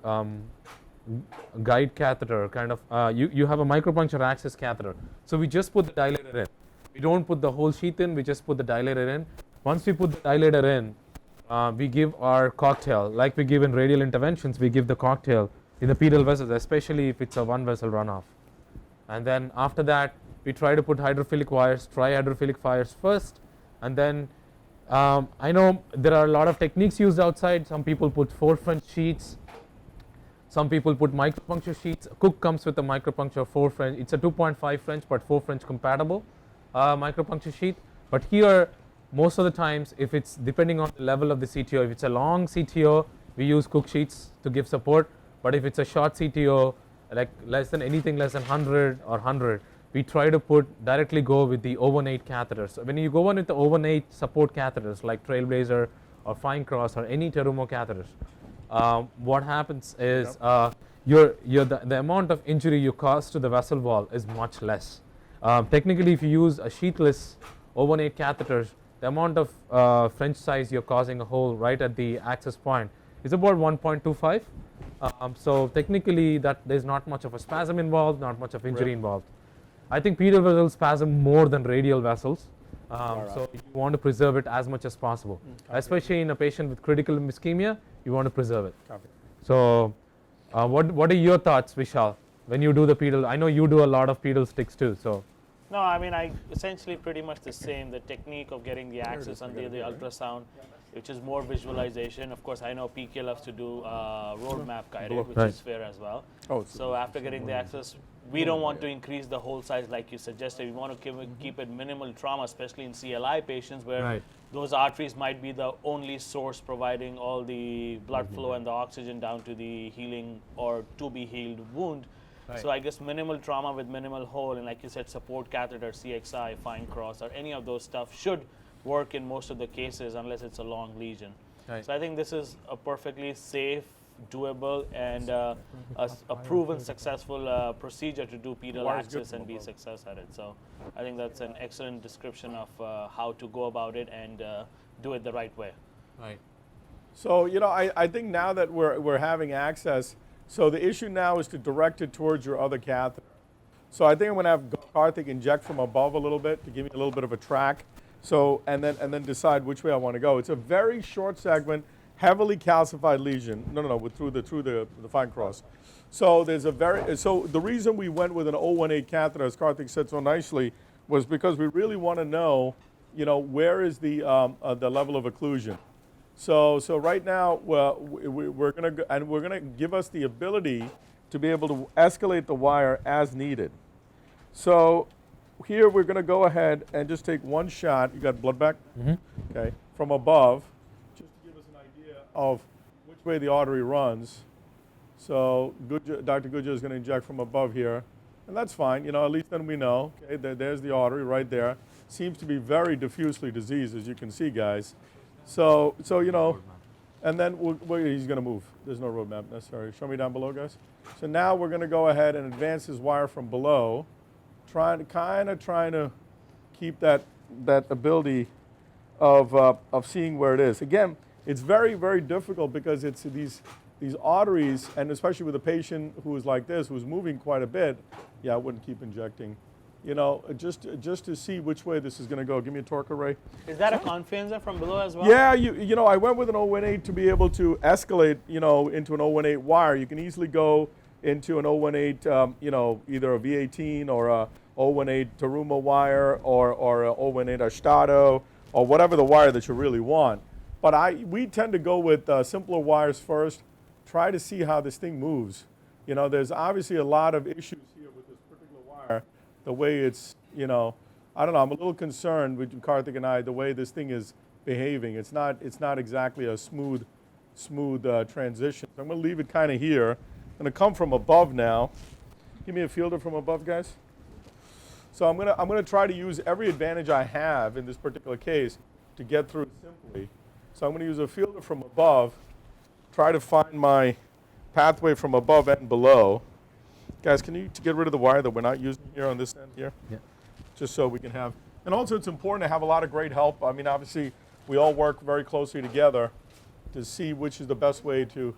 guide catheter, kind of, you have a micropuncture access catheter. So we just put the dilator in. We don't put the whole sheath in, we just put the dilator in. Once we put the dilator in, we give our cocktail, like we give in radial interventions, we give the cocktail in the pedal vessels, especially if it's a 1 vessel runoff. And then after that, we try to put hydrophilic wires, try hydrophilic wires first, and then I know there are a lot of techniques used outside. Some people put 4 French sheets, some people put micropuncture sheets. Cook comes with a micropuncture 4 French, it's a 2.5 French but 4 French compatible micropuncture sheet. But here, most of the times, if it's depending on the level of the CTO, if it's a long CTO, we use Cook sheets to give support. But if it's a short CTO, like less than 100 or 100, we try to directly go with the overnight catheters. So when you go on with the overnight support catheters like Trailblazer or fine cross or any terumo catheters, what happens is the amount of injury you cause to the vessel wall is much less. Technically, if you use a sheathless 018 catheters, the amount of French size you're causing a hole right at the access point is about 1.25. So technically, there's not much of a spasm involved, not much of injury involved. I think pedal vessels spasm more than radial vessels. So you want to preserve it as much as possible, especially in a patient with critical limb ischemia. You want to preserve it. So, what are your thoughts, Vishal, when you do the pedal? I know you do a lot of pedal sticks too. So, No, I mean, I essentially pretty much the same. The technique of getting the access under the ultrasound, which is more visualization. Of course, I know PK loves to do roadmap guided, which is fair as well. So after getting the access, we don't want to increase the hole size like you suggested. We want to keep it minimal trauma, especially in CLI patients where those arteries might be the only source providing all the blood flow and the oxygen down to the healing or to be healed wound. So I guess minimal trauma with minimal hole, and like you said, support catheter, CXI, fine cross, or any of those stuff should work in most of the cases unless it's a long lesion. So I think this is a perfectly safe, doable, and a proven successful procedure to do pedal access and be success at it. So I think that's an excellent description of how to go about it and do it the right way. So, you know, I think now that we're having access, so the issue now is to direct it towards your other catheter. So I think I'm going to have Karthik inject from above a little bit to give me a little bit of a track. So, and then decide which way I want to go. It's a very short segment, heavily calcified lesion. Through the fine cross. So there's so the reason we went with an 018 catheter, as Karthik said so nicely, was because we really want to know, you know, where is the level of occlusion. So right now we're going to give us the ability to be able to escalate the wire as needed. So here we're going to go ahead and just take one shot. You got blood back? Okay. From above, just to give us an idea of which way the artery runs. So Dr. Gujja is going to inject from above here, and that's fine. You know, at least then we know. Okay, there's the artery right there. Seems to be very diffusely diseased, as you can see, guys. So you know, and then he's going to move. There's no roadmap necessary. Show me down below, guys. So now we're going to go ahead and advance his wire from below, trying to keep that ability of seeing where it is. Again, it's very, very difficult because it's these arteries, and especially with a patient who is like this, who's moving quite a bit. Yeah, I wouldn't keep injecting. You know, just to see which way this is going to go. Give me a torque array. Is that a confianza from below as well? Yeah, you know, I went with an 018 to be able to escalate, you know, into an 018 wire. You can easily go into an 018, you know, either a V18 or a 018 Terumo wire or a 018 Ashtato or whatever the wire that you really want. But we tend to go with simpler wires first, try to see how this thing moves. You know, there's obviously a lot of issues here with this particular wire. The way it's, you know, I don't know, I'm a little concerned with Karthik and I, the way this thing is behaving. It's not exactly a smooth transition. So I'm going to leave it kind of here. I'm going to come from above now. Give me a fielder from above, guys. So I'm going to try to use every advantage I have in this particular case to get through it simply. So I'm going to use a fielder from above, try to find my pathway from above and below. Guys, can you get rid of the wire that we're not using here on this end here? Yeah. Just so we can have, and also it's important to have a lot of great help. I mean, obviously, we all work very closely together to see which is the best way to,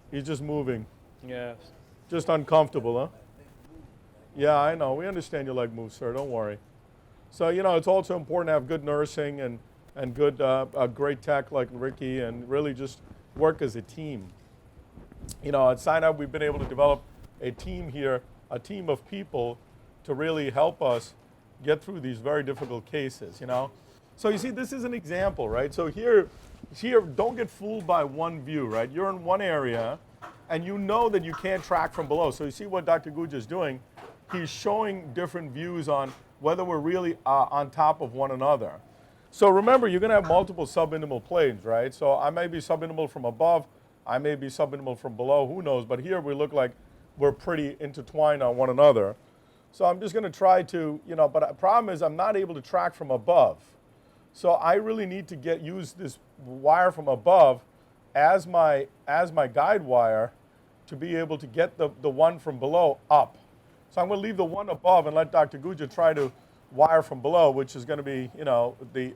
he's just moving. Yes. Just uncomfortable, huh? Yeah, I know. We understand your leg moves, sir. Don't worry. So, you know, it's also important to have good nursing and good, great tech like Ricky, and really just work as a team. You know, at Sinai, we've been able to develop a team here, a team of people to really help us get through these very difficult cases, you know. So you see, this is an example, right? So here, don't get fooled by one view, right? You're in one area, and you know that you can't track from below. So you see what Dr. Gujja is doing. He's showing different views on whether we're really on top of one another. So remember, you're going to have multiple subintimal planes, right? So I may be subintimal from above. I may be subintimal from below, who knows, but here we look like we're pretty intertwined on one another. So I'm just going to try to, you know, but the problem is I'm not able to track from above. So I really need to use this wire from above as my guide wire to be able to get the one from below up. So I'm going to leave the one above and let Dr. Guja try to wire from below, which is going to be,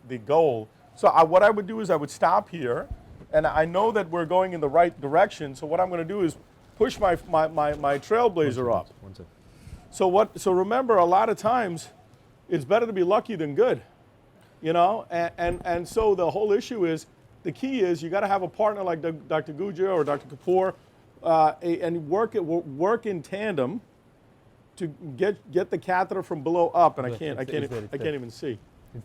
the goal. So what I would do is I would stop here, and I know that we're going in the right direction. So what I'm going to do is push my trailblazer up. One second. So remember, a lot of times it's better to be lucky than good, and so the whole issue is, the key is you got to have a partner like Dr. Guja or Dr. Kapoor, and work in tandem to get the catheter from below up. And I can't even see.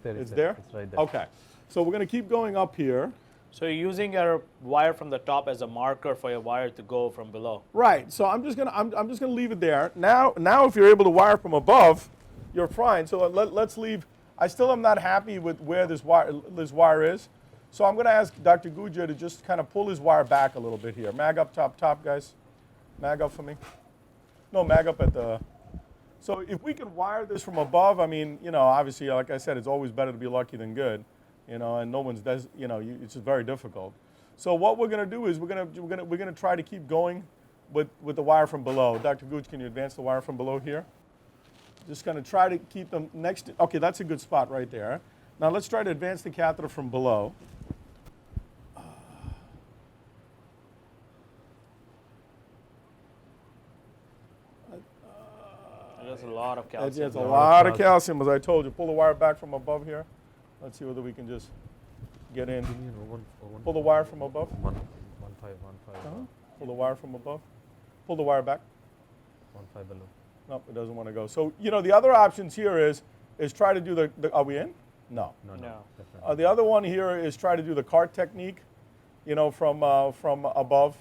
It's there. It's right there. Okay, so we're going to keep going up here. So you're using your wire from the top as a marker for your wire to go from below. Right. So I'm just gonna leave it there. Now if you're able to wire from above, you're fine. So let's leave. I still am not happy with where this wire is. So I'm going to ask Dr. Guja to just kind of pull his wire back a little bit here. Mag up top, guys. Mag up for me. No, mag up at the. So if we can wire this from above, I mean, obviously, like I said, it's always better to be lucky than good, and no one's does, it's just very difficult. So what we're going to do is we're going to try to keep going with the wire from below. Dr. Guja, can you advance the wire from below here? Just going to try to keep them next. Okay, that's a good spot right there. Now let's try to advance the catheter from below. There's a lot of calcium. There's a lot of calcium, as I told you. Pull the wire back from above here. Let's see whether we can just get in. Pull the wire from above. 1515. Pull the wire from above. Pull the wire back. 15 below. Nope, it doesn't want to go. So, the other options here is try to do the are we in? No. No. The other one here is try to do the cart technique, from above,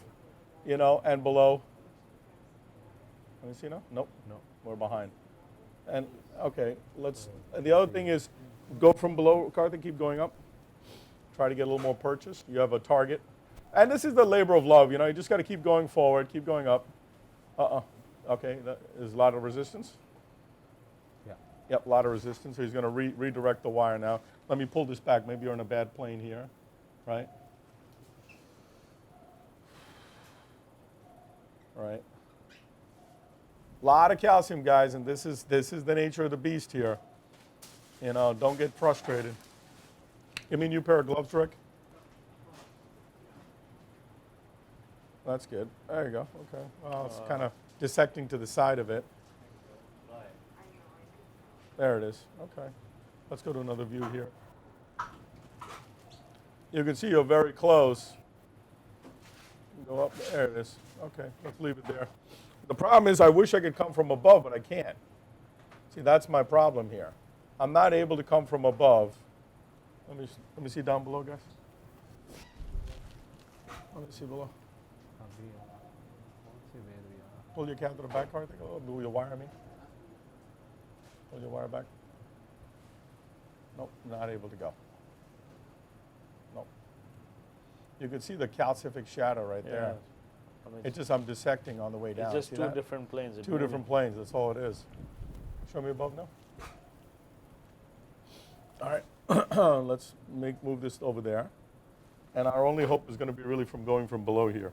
and below. Let me see now. Nope. No. We're behind. And okay, and the other thing is go from below, Karthik, keep going up. Try to get a little more purchase. You have a target. And this is the labor of love, you just got to keep going forward, keep going up. Okay, there's a lot of resistance. Yeah. Yep, a lot of resistance. So he's going to redirect the wire now. Let me pull this back. Maybe you're in a bad plane here, right? Right. A lot of calcium, guys, and this is the nature of the beast here. Don't get frustrated. Give me a new pair of gloves, Rick. That's good. There you go. Okay. Well, it's kind of dissecting to the side of it. There it is. Okay. Let's go to another view here. You can see you're very close. Go up. There it is. Okay. Let's leave it there. The problem is I wish I could come from above, but I can't. See, that's my problem here. I'm not able to come from above. Let me see down below, guys. Let me see below. Pull your catheter back, Karthik. Do your wire, I mean. Pull your wire back. Nope, not able to go. Nope. You can see the calcific shadow right there. It's just I'm dissecting on the way down. It's just see two different planes. Two different planes, that's all it is. Show me above now. All right, let's move this over there. And our only hope is going to be really from going from below here.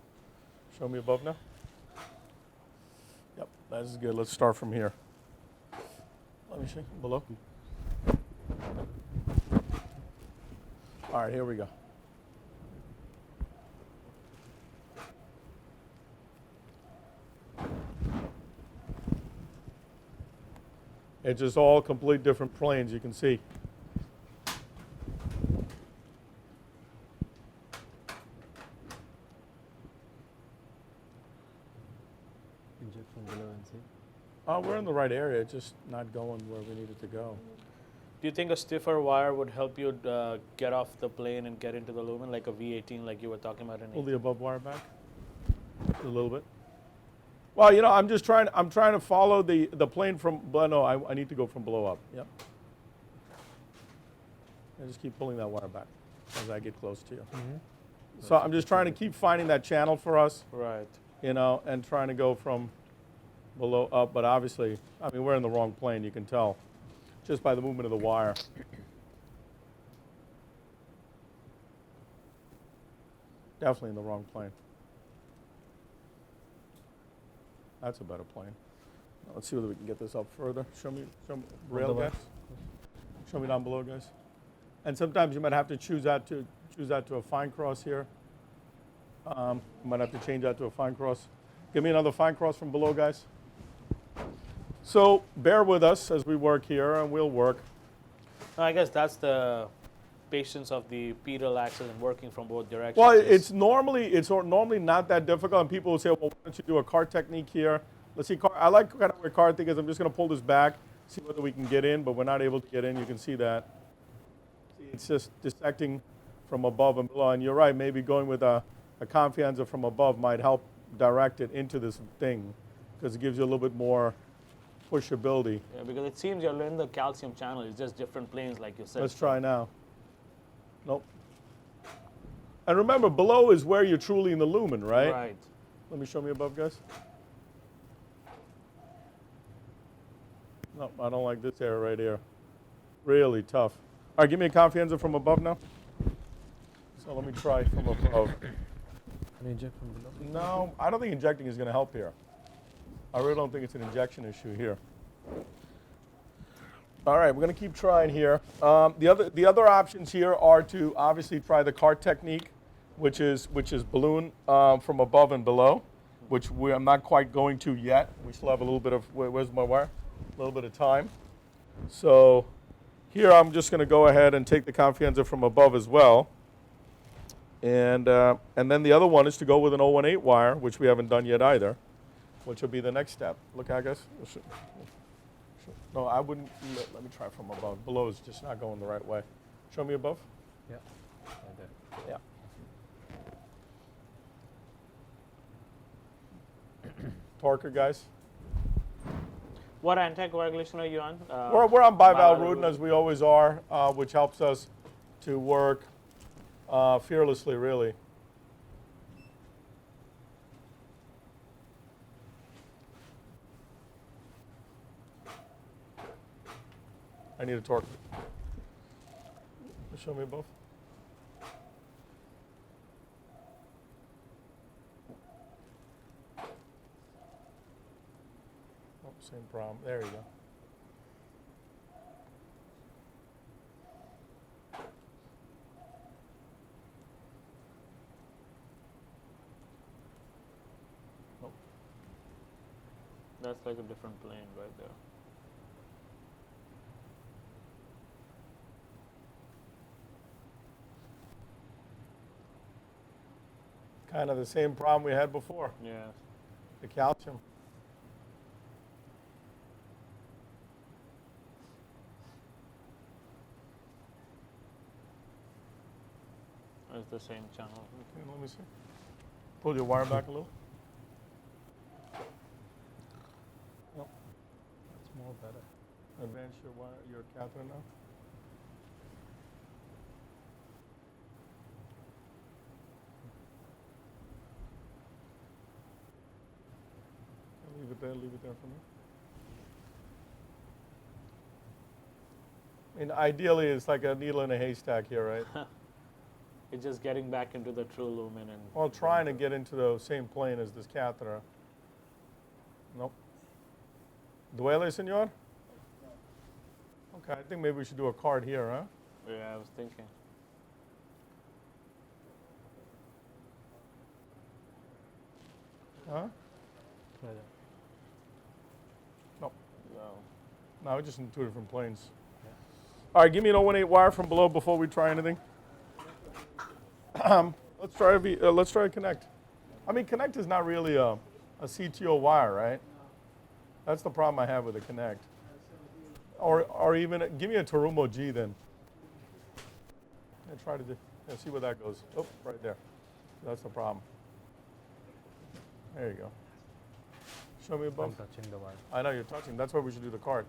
Show me above now. Yep, that is good. Let's start from here. Let me see, below. All right, here we go. It's just all complete different planes, you can see. Inject from below and see. We're in the right area, it's just not going where we need it to go. Do you think a stiffer wire would help you get off the plane and get into the lumen, like a V18, like you were talking about? Pull the above wire back a little bit. Well, I'm just trying to follow the plane from, no, I need to go from below up. Yep. I just keep pulling that wire back as I get close to you. Mm-hmm. So I'm just trying to keep finding that channel for us. Right. And trying to go from below up, but obviously, we're in the wrong plane, you can tell, just by the movement of the wire. Definitely in the wrong plane. That's a better plane. Let's see whether we can get this up further. Show me rail, guys. Show me down below, guys. And sometimes you might have to choose that to a fine cross here. You might have to change that to a fine cross. Give me another fine cross from below, guys. So bear with us as we work here, and we'll work. I guess that's the patience of the pedal axis and working from both directions. Well, it's normally not that difficult, and people will say, well, why don't you do a card technique here? Let's see. I like kind of where card thing is. I'm just going to pull this back, see whether we can get in, but we're not able to get in. You can see that. See, it's just dissecting from above and below. And you're right, maybe going with a confianza from above might help direct it into this thing, because it gives you a little bit more pushability. Yeah, because it seems you're in the calcium channel. It's just different planes, like you said. Let's try now. Nope. And remember, below is where you're truly in the lumen, right? Right. Let me show me above, guys. No, I don't like this area right here. Really tough. All right, give me a confianza from above now. So let me try from above. Can you inject from below? No, I don't think injecting is going to help here. I really don't think it's an injection issue here. All right, we're going to keep trying here. The other options here are to obviously try the cart technique, which is balloon from above and below, which I'm not quite going to yet. We still have a little bit of, where's my wire? A little bit of time. So here I'm just going to go ahead and take the confianza from above as well. And then the other one is to go with an 018 wire, which we haven't done yet either, which will be the next step. Look, I guess. No, I wouldn't. Let me try from above. Below is just not going the right way. Show me above. Yeah. Right there. Yeah. Torquer, guys. What anticoagulation are you on? We're on bivalrudin, as we always are, which helps us to work fearlessly, really. I need a torque. Show me both. Oh, same problem. There you go. Nope. That's like a different plane right there. Kind of the same problem we had before, Yeah. the calcium. It's the same channel. Okay, let me see. Pull your wire back a little. Nope. That's more better. Advance your wire, your catheter now. Leave it there for me. I mean, ideally, it's like a needle in a haystack here, right? It's just getting back into the true lumen and. Well, trying to get into the same plane as this catheter. Nope. Duele, senor? Okay, I think maybe we should do a card here, huh? Yeah, I was thinking. Huh? Right there. Nope. No. No, we're just in two different planes. Yeah. All right, give me an 018 wire from below before we try anything. Let's try to connect. I mean, connect is not really a CTO wire, right? That's the problem I have with the connect. Or even give me a Terumo G then. And try to see where that goes. Oh, right there. That's the problem. There you go. Show me above. I'm touching the wire. I know you're touching. That's why we should do the cart.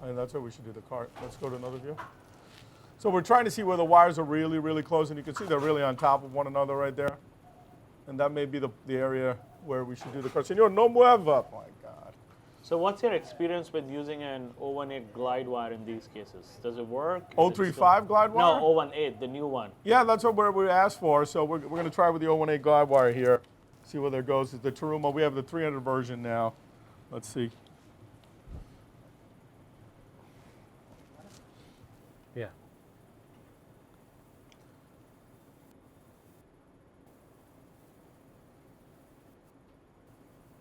I mean, that's why we should do the cart. Let's go to another view. So we're trying to see where the wires are really, really close, and you can see they're really on top of one another right there. And that may be the area where we should do the cart. Señor, no mueva. Oh, my God. So what's your experience with using an 018 glide wire in these cases? Does it work? Is it 035 glide wire? No, 018, the new one. Yeah, that's what we asked for. So we're going to try with the 018 glide wire here. See where that goes. It's the Terumo. We have the 300 version now. Let's see. Yeah.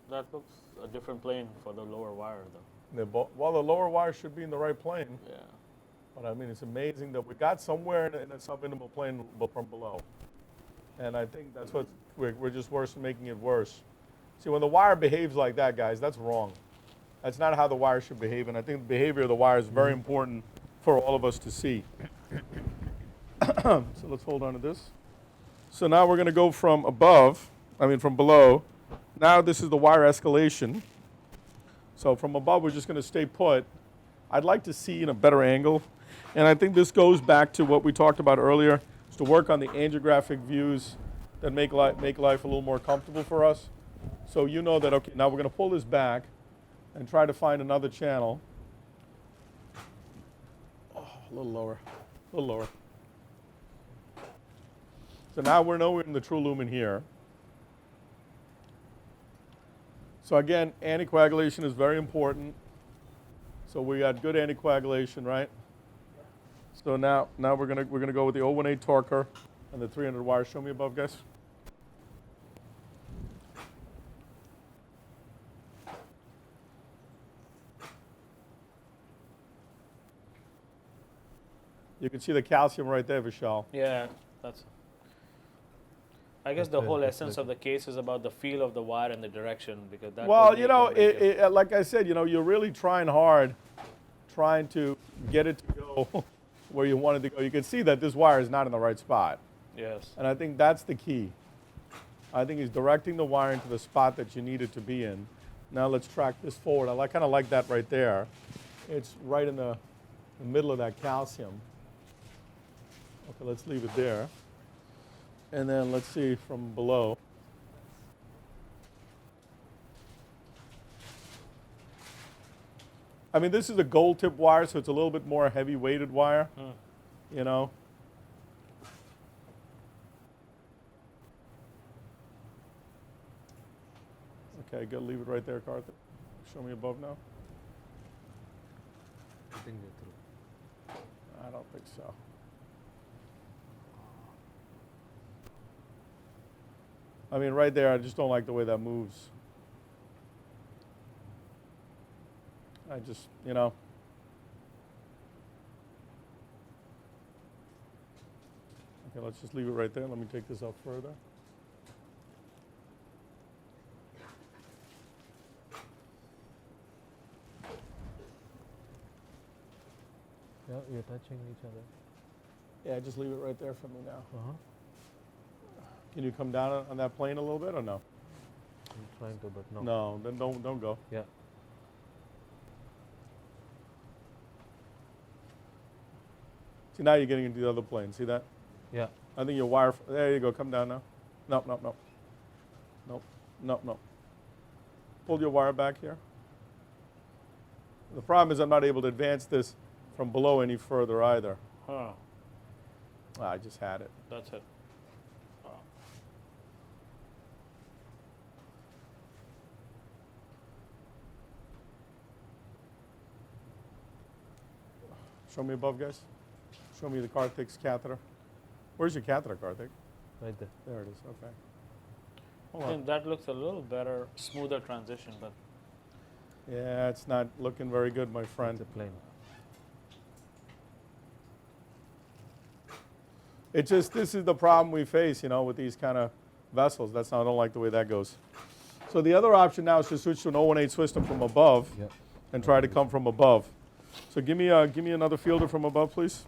That looks a different plane for the lower wire, though. Well, the lower wire should be in the right plane. Yeah. But I mean, it's amazing that we got somewhere in a subintimal plane from below. And I think that's what we're just worse than making it worse. See, when the wire behaves like that, guys, that's wrong. That's not how the wire should behave. And I think the behavior of the wire is very important for all of us to see. So let's hold on to this. So now we're going to go from from below. Now this is the wire escalation. So from above, we're just going to stay put. I'd like to see in a better angle. And I think this goes back to what we talked about earlier, is to work on the angiographic views that make life a little more comfortable for us. So you know that, okay, now we're going to pull this back and try to find another channel. Oh, a little lower, a little lower. So now we're in the true lumen here. So again, anticoagulation is very important. So we got good anticoagulation, right? So now we're gonna go with the 018 torquer and the 300 wire. Show me above, guys. You can see the calcium right there, Vishal. Yeah, that's. I guess the whole essence of the case is about the feel of the wire and the direction, because that. Well, you know, like I said, you know, you're really trying hard, trying to get it to go where you want it to go. You can see that this wire is not in the right spot. Yes. And I think that's the key. I think he's directing the wire into the spot that you need it to be in. Now let's track this forward. I kind of like that right there. It's right in the middle of that calcium. Okay, let's leave it there. And then let's see from below. I mean, this is a gold tip wire, so it's a little bit more heavy weighted wire, you know. Okay, gotta leave it right there, Karthik. Show me above now. I think we're through. I don't think so. I mean, right there, I just don't like the way that moves. I just, you know. Okay, let's just leave it right there. Let me take this up further. Yeah, we're touching each other. Yeah, just leave it right there for me now. Can you come down on that plane a little bit or no? I'm trying to, but no. No, then don't go. Yeah. See, now you're getting into the other plane. See that? Yeah. I think your wire, there you go, come down now. No. Pull your wire back here. The problem is I'm not able to advance this from below any further either. Huh. I just had it. That's it. Show me above, guys. Show me the Karthik's catheter. Where's your catheter, Karthik? Right there. There it is, okay. I Hold on. think that looks a little better, smoother transition, but. Yeah, it's not looking very good, my friend. It's a plane. It's just, this is the problem we face, you know, with these kind of vessels. I don't like the way that goes. So the other option now is to switch to an 018 system from above and try to come from above. So give me another fielder from above, please.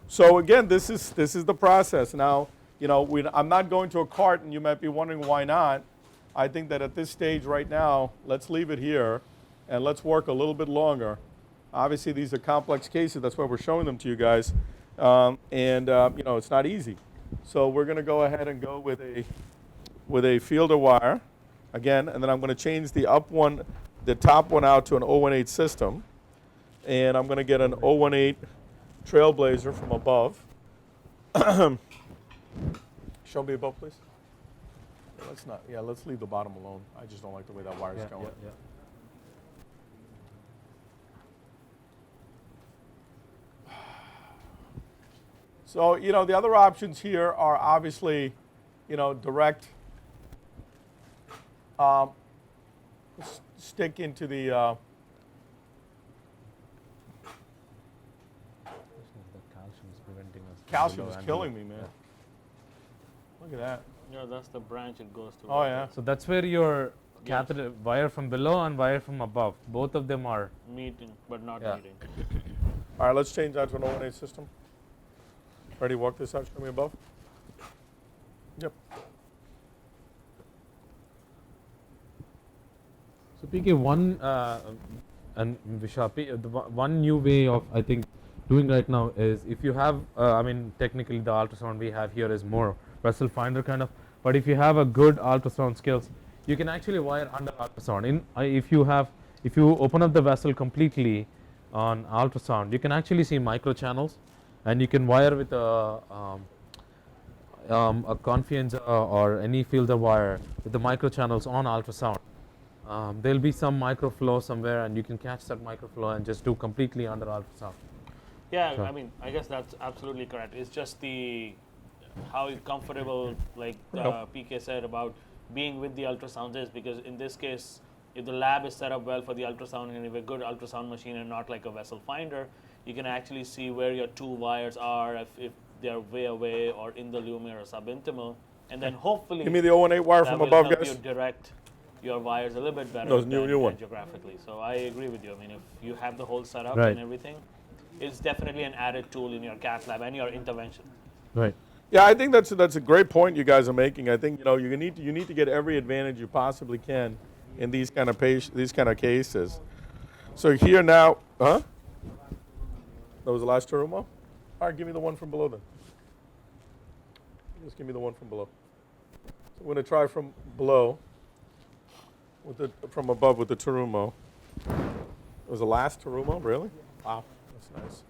So again, this is the process. Now, you know, I'm not going to a cart, and you might be wondering why not. I think that at this stage right now, let's leave it here, and let's work a little bit longer. Obviously, these are complex cases. That's why we're showing them to you guys. You know, it's not easy. So we're going to go ahead and go with a fielder wire again, and then I'm going to change the up one, the top one out to an 018 system. And I'm going to get an 018 Trailblazer from above. Show me above, please. Let's not, yeah, let's leave the bottom alone. I just don't like the way that wire's going. Yeah. So, you know, the other options here are obviously, you know, direct stick into the The calcium is preventing us. from calcium below is and killing below. me, man. Yeah. Look at that. Yeah, that's the branch it goes to. Oh, yeah. So that's where your catheter wire from below and wire from above, both of them are. Meeting, but not Yeah. meeting. All right, let's change that to an 018 system. Ready, walk this out, show me above. Yep. So PK, and Vishal, one new way of I think doing right now is if you have, I mean technically the ultrasound we have here is more vessel finder kind of, but if you have a good ultrasound skills, you can actually wire under ultrasound. If you open up the vessel completely on ultrasound, you can actually see micro channels, and you can wire with a confianza or any filter wire with the micro channels on ultrasound. There'll be some microflow somewhere, and you can catch that microflow and just do completely under ultrasound. Yeah, Sure. I mean, I guess that's absolutely correct. It's just the how comfortable, like PK said, about being with the ultrasounds is, because in this case, if the lab is set up well for the ultrasound and if a good ultrasound machine and not like a vessel finder, you can actually see where your two wires are, if they're way away or in the lumen or subintimal, and then hopefully Give me the 018 wire that from will above, help guys. you direct your wires a little bit better No, it's new one. angiographically. So I agree with you. I mean, if you have the whole setup Right. and everything, it's definitely an added tool in your cath lab and your intervention. Right. Yeah, I think that's a great point you guys are making. I think, you know, you need to get every advantage you possibly can in these kind of cases. So here now, huh? That was the last terumo? All right, give me the one from below then. Just give me the one from below. So we're going to try from below, from above with the terumo. It was the last terumo, really? Wow, that's nice.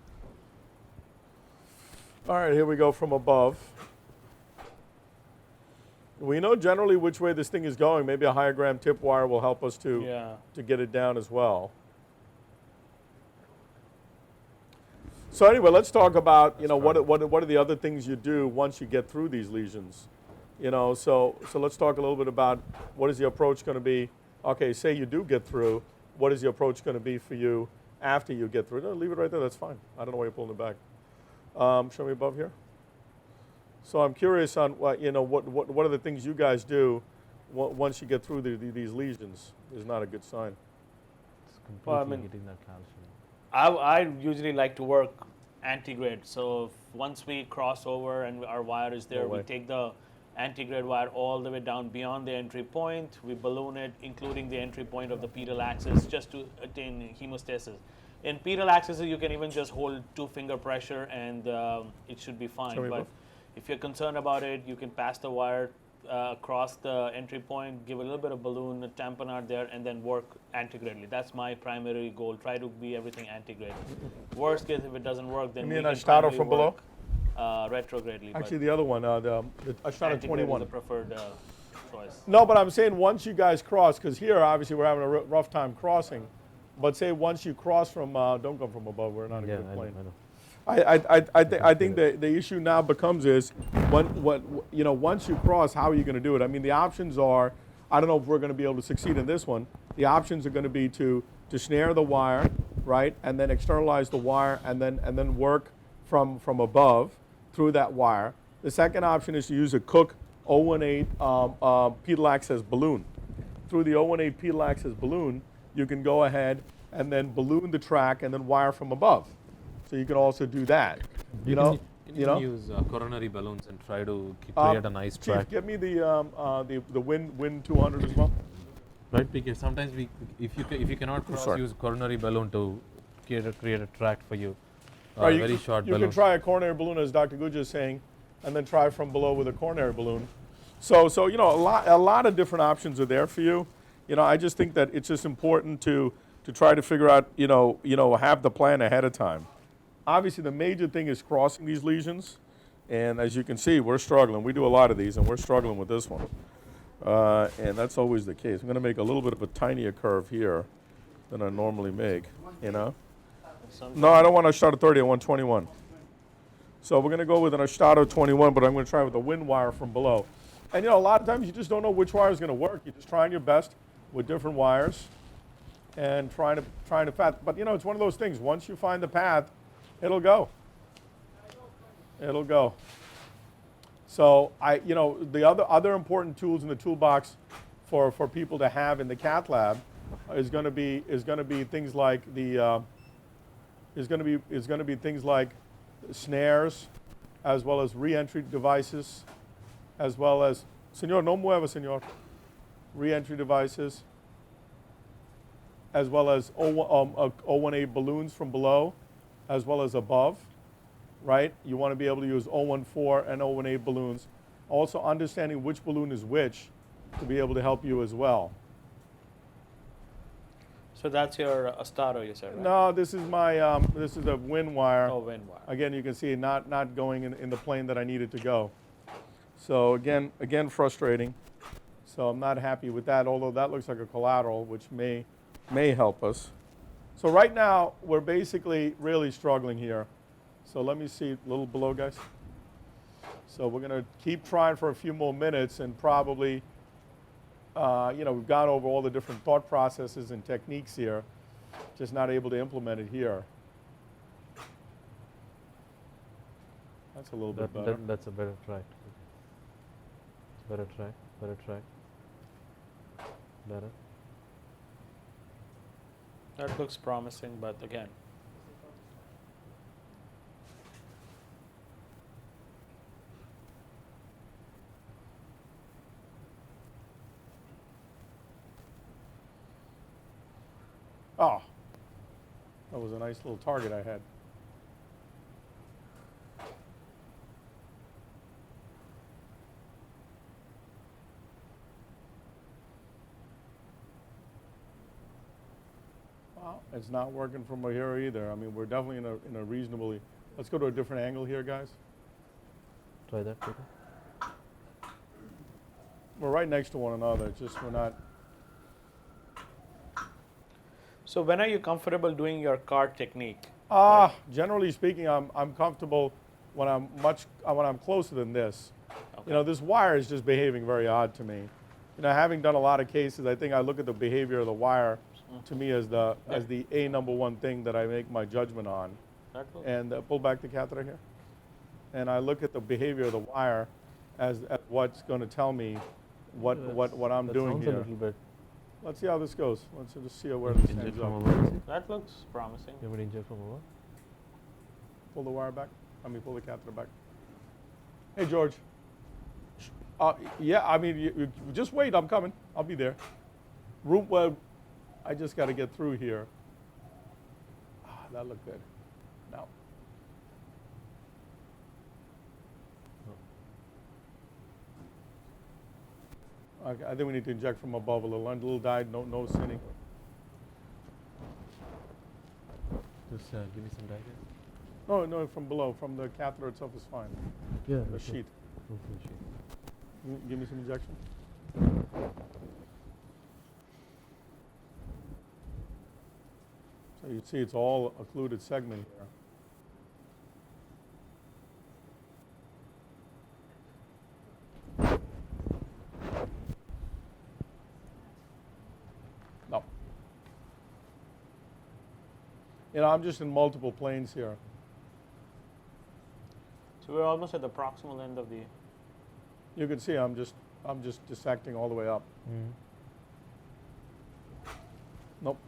All right, here we go from above. We know generally which way this thing is going. Maybe a higher gram tip wire will help us to get it down as well. So anyway, let's talk about, you know, what are the other things you do once you get through these lesions. You know, so let's talk a little bit about what is the approach going to be. Okay, say you do get through, what is the approach going to be for you after you get through? No, leave it right there, that's fine. I don't know why you're pulling it back. Show me above here. So I'm curious on what are the things you guys do once you get through these lesions? Is not a good sign. It's completely Well, I mean, getting that calcium. I usually like to work antegrade. So once we cross over and our wire is there, we take the antegrade wire all the way down beyond the entry point. We balloon it, including the entry point of the pedal axis, just to attain hemostasis. In pedal axis, you can even just hold 2-finger pressure and it should be fine. But if you're concerned about it, you can pass the wire across the entry point, give a little bit of balloon, a tamponade there, and then work antegradely. That's my primary goal. Try to be everything antegrade. Worst case, if it doesn't work, then You we mean can Ashtado from below? Retrogradely. Actually, the other one, the Ashtado antegrade 21. is the preferred choice. No, but I'm saying once you guys cross, because here obviously we're having a rough time crossing. But say once you cross from, don't come from above. We're not a good plane. I think the issue now becomes is once you cross, how are you going to do it? I mean, the options are, I don't know if we're going to be able to succeed in this one. The options are going to be to snare the wire, right, and then externalize the wire, and then work from above through that wire. The second option is to use a Cook 018 pedal access balloon. Through the 018 pedal access balloon, you can go ahead and then balloon the track and then wire from above. So you can also do that. You know, Can you use coronary balloons and try to create a nice track? Chief, give me the Win 200 as well. Right, because sometimes if you cannot use coronary balloon to create a track for you. Very short balloon. You can try a coronary balloon, as Dr. Guja is saying, and then try from below with a coronary balloon. So you know, a lot of different options are there for you. I just think that it's just important to try to figure out, have the plan ahead of time. Obviously, the major thing is crossing these lesions. And as you can see, we're struggling. We do a lot of these, and we're struggling with this one. And that's always the case. I'm going to make a little bit of a tinier curve here than I normally make, No, I don't want a start of 30. I want 21. So we're going to go with an Ashtato 21, but I'm going to try with a wind wire from below. And, a lot of times you just don't know which wire is going to work. You're just trying your best with different wires and trying to path. But, it's one of those things. Once you find the path, it'll go. It'll go. So the other important tools in the toolbox for people to have in the cath lab is going to be things like things like snares, as well as re-entry devices, as well as señor, no mueva, señor. Re-entry devices, as well as O1A balloons from below, as well as above. Right? You want to be able to use O14 and O18 balloons. Also understanding which balloon is which to be able to help you as well. So that's your Astaro, you said, right? No, this is my, this is a wind wire. Oh, wind wire. Again, you can see it not going in the plane that I needed to go. So again, frustrating. So I'm not happy with that, although that looks like a collateral, which may help us. So right now, we're basically really struggling here. So let me see a little below, guys. So we're going to keep trying for a few more minutes, and probably, we've gone over all the different thought processes and techniques here, just not able to implement it here. That's a little bit better. That's a better try. Better try. Better. That looks promising, but again. Oh, that was a nice little target I had. Well, it's not working from here either. I mean, we're definitely in a reasonably. Let's go to a different angle here, guys. Try that, Peter. We're right next to one another. It's just we're not. So when are you comfortable doing your card technique? Generally speaking, I'm comfortable when I'm closer than this. Okay. This wire is just behaving very odd to me. Having done a lot of cases, I think I look at the behavior of the wire to me as the number one thing that I make my judgment on. And pull back the catheter here. And I look at the behavior of the wire as what's going to tell me what I'm doing here. A little bit. Let's see how this goes. Let's just see where this ends up. That looks promising. You want to inject from over? Pull the wire back. Pull the catheter back. Hey, George. Yeah, you just wait. I'm coming. I'll be there. Well, I just got to get through here. That looked good. Now. Okay, I think we need to inject from above a little dive, no sinning. Just give me some diagram. No, from below. From the catheter itself is fine. Yeah. The sheath. Give me some injection. So you see it's all occluded segment here. No. I'm just in multiple planes here. So we're almost at the proximal end of the. You can see I'm just dissecting all the way up. Mm-hmm. Nope.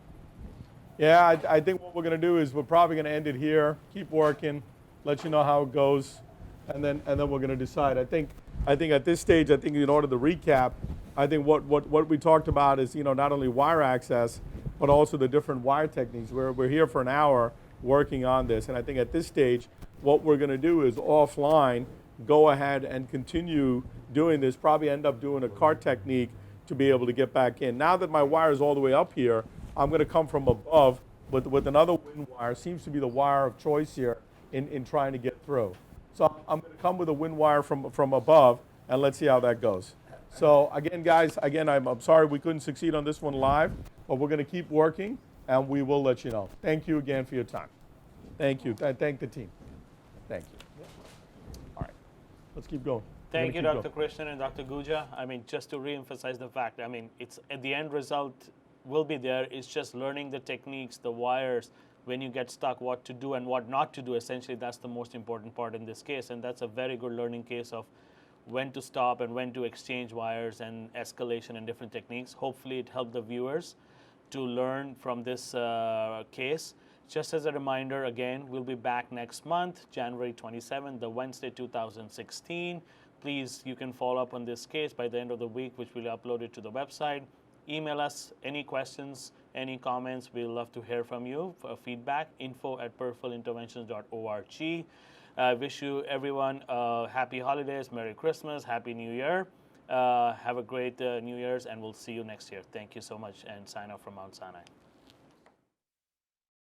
Yeah, I think what we're going to do is we're probably going to end it here, keep working, let you know how it goes, and then we're going to decide. I think at this stage, in order to recap, I think what we talked about is not only wire access, but also the different wire techniques. We're here for an hour working on this, and I think at this stage, what we're going to do is offline go ahead and continue doing this. Probably end up doing a cart technique to be able to get back in. Now that my wire is all the way up here, I'm going to come from above with another wind wire. Seems to be the wire of choice here in trying to get through. So I'm going to come with a wind wire from above, and let's see how that goes. So again, guys, I'm sorry we couldn't succeed on this one live, but we're going to keep working, and we will let you know. Thank you again for your time. Thank you. Thank the team. Thank you. All right. Let's keep going. Thank you, Dr. Krishnan and Dr. Guja. I mean, just to re-emphasize the fact, I mean, it's at the end result will be there. It's just learning the techniques, the wires, when you get stuck, what to do and what not to do. Essentially, that's the most important part in this case, and that's a very good learning case of when to stop and when to exchange wires and escalation and different techniques. Hopefully, it helped the viewers to learn from this case. Just as a reminder, again, we'll be back next month, January 27th, the Wednesday 2016. Please, you can follow up on this case by the end of the week, which we'll upload it to the website. Email us any questions, any comments. We'd love to hear from you for feedback, info@peripheраlinterventions.org. I wish you everyone happy holidays, Merry Christmas, Happy New Year. Have a great New Year's, and we'll see you next year. Thank you so much, and sign off from Mount Sinai.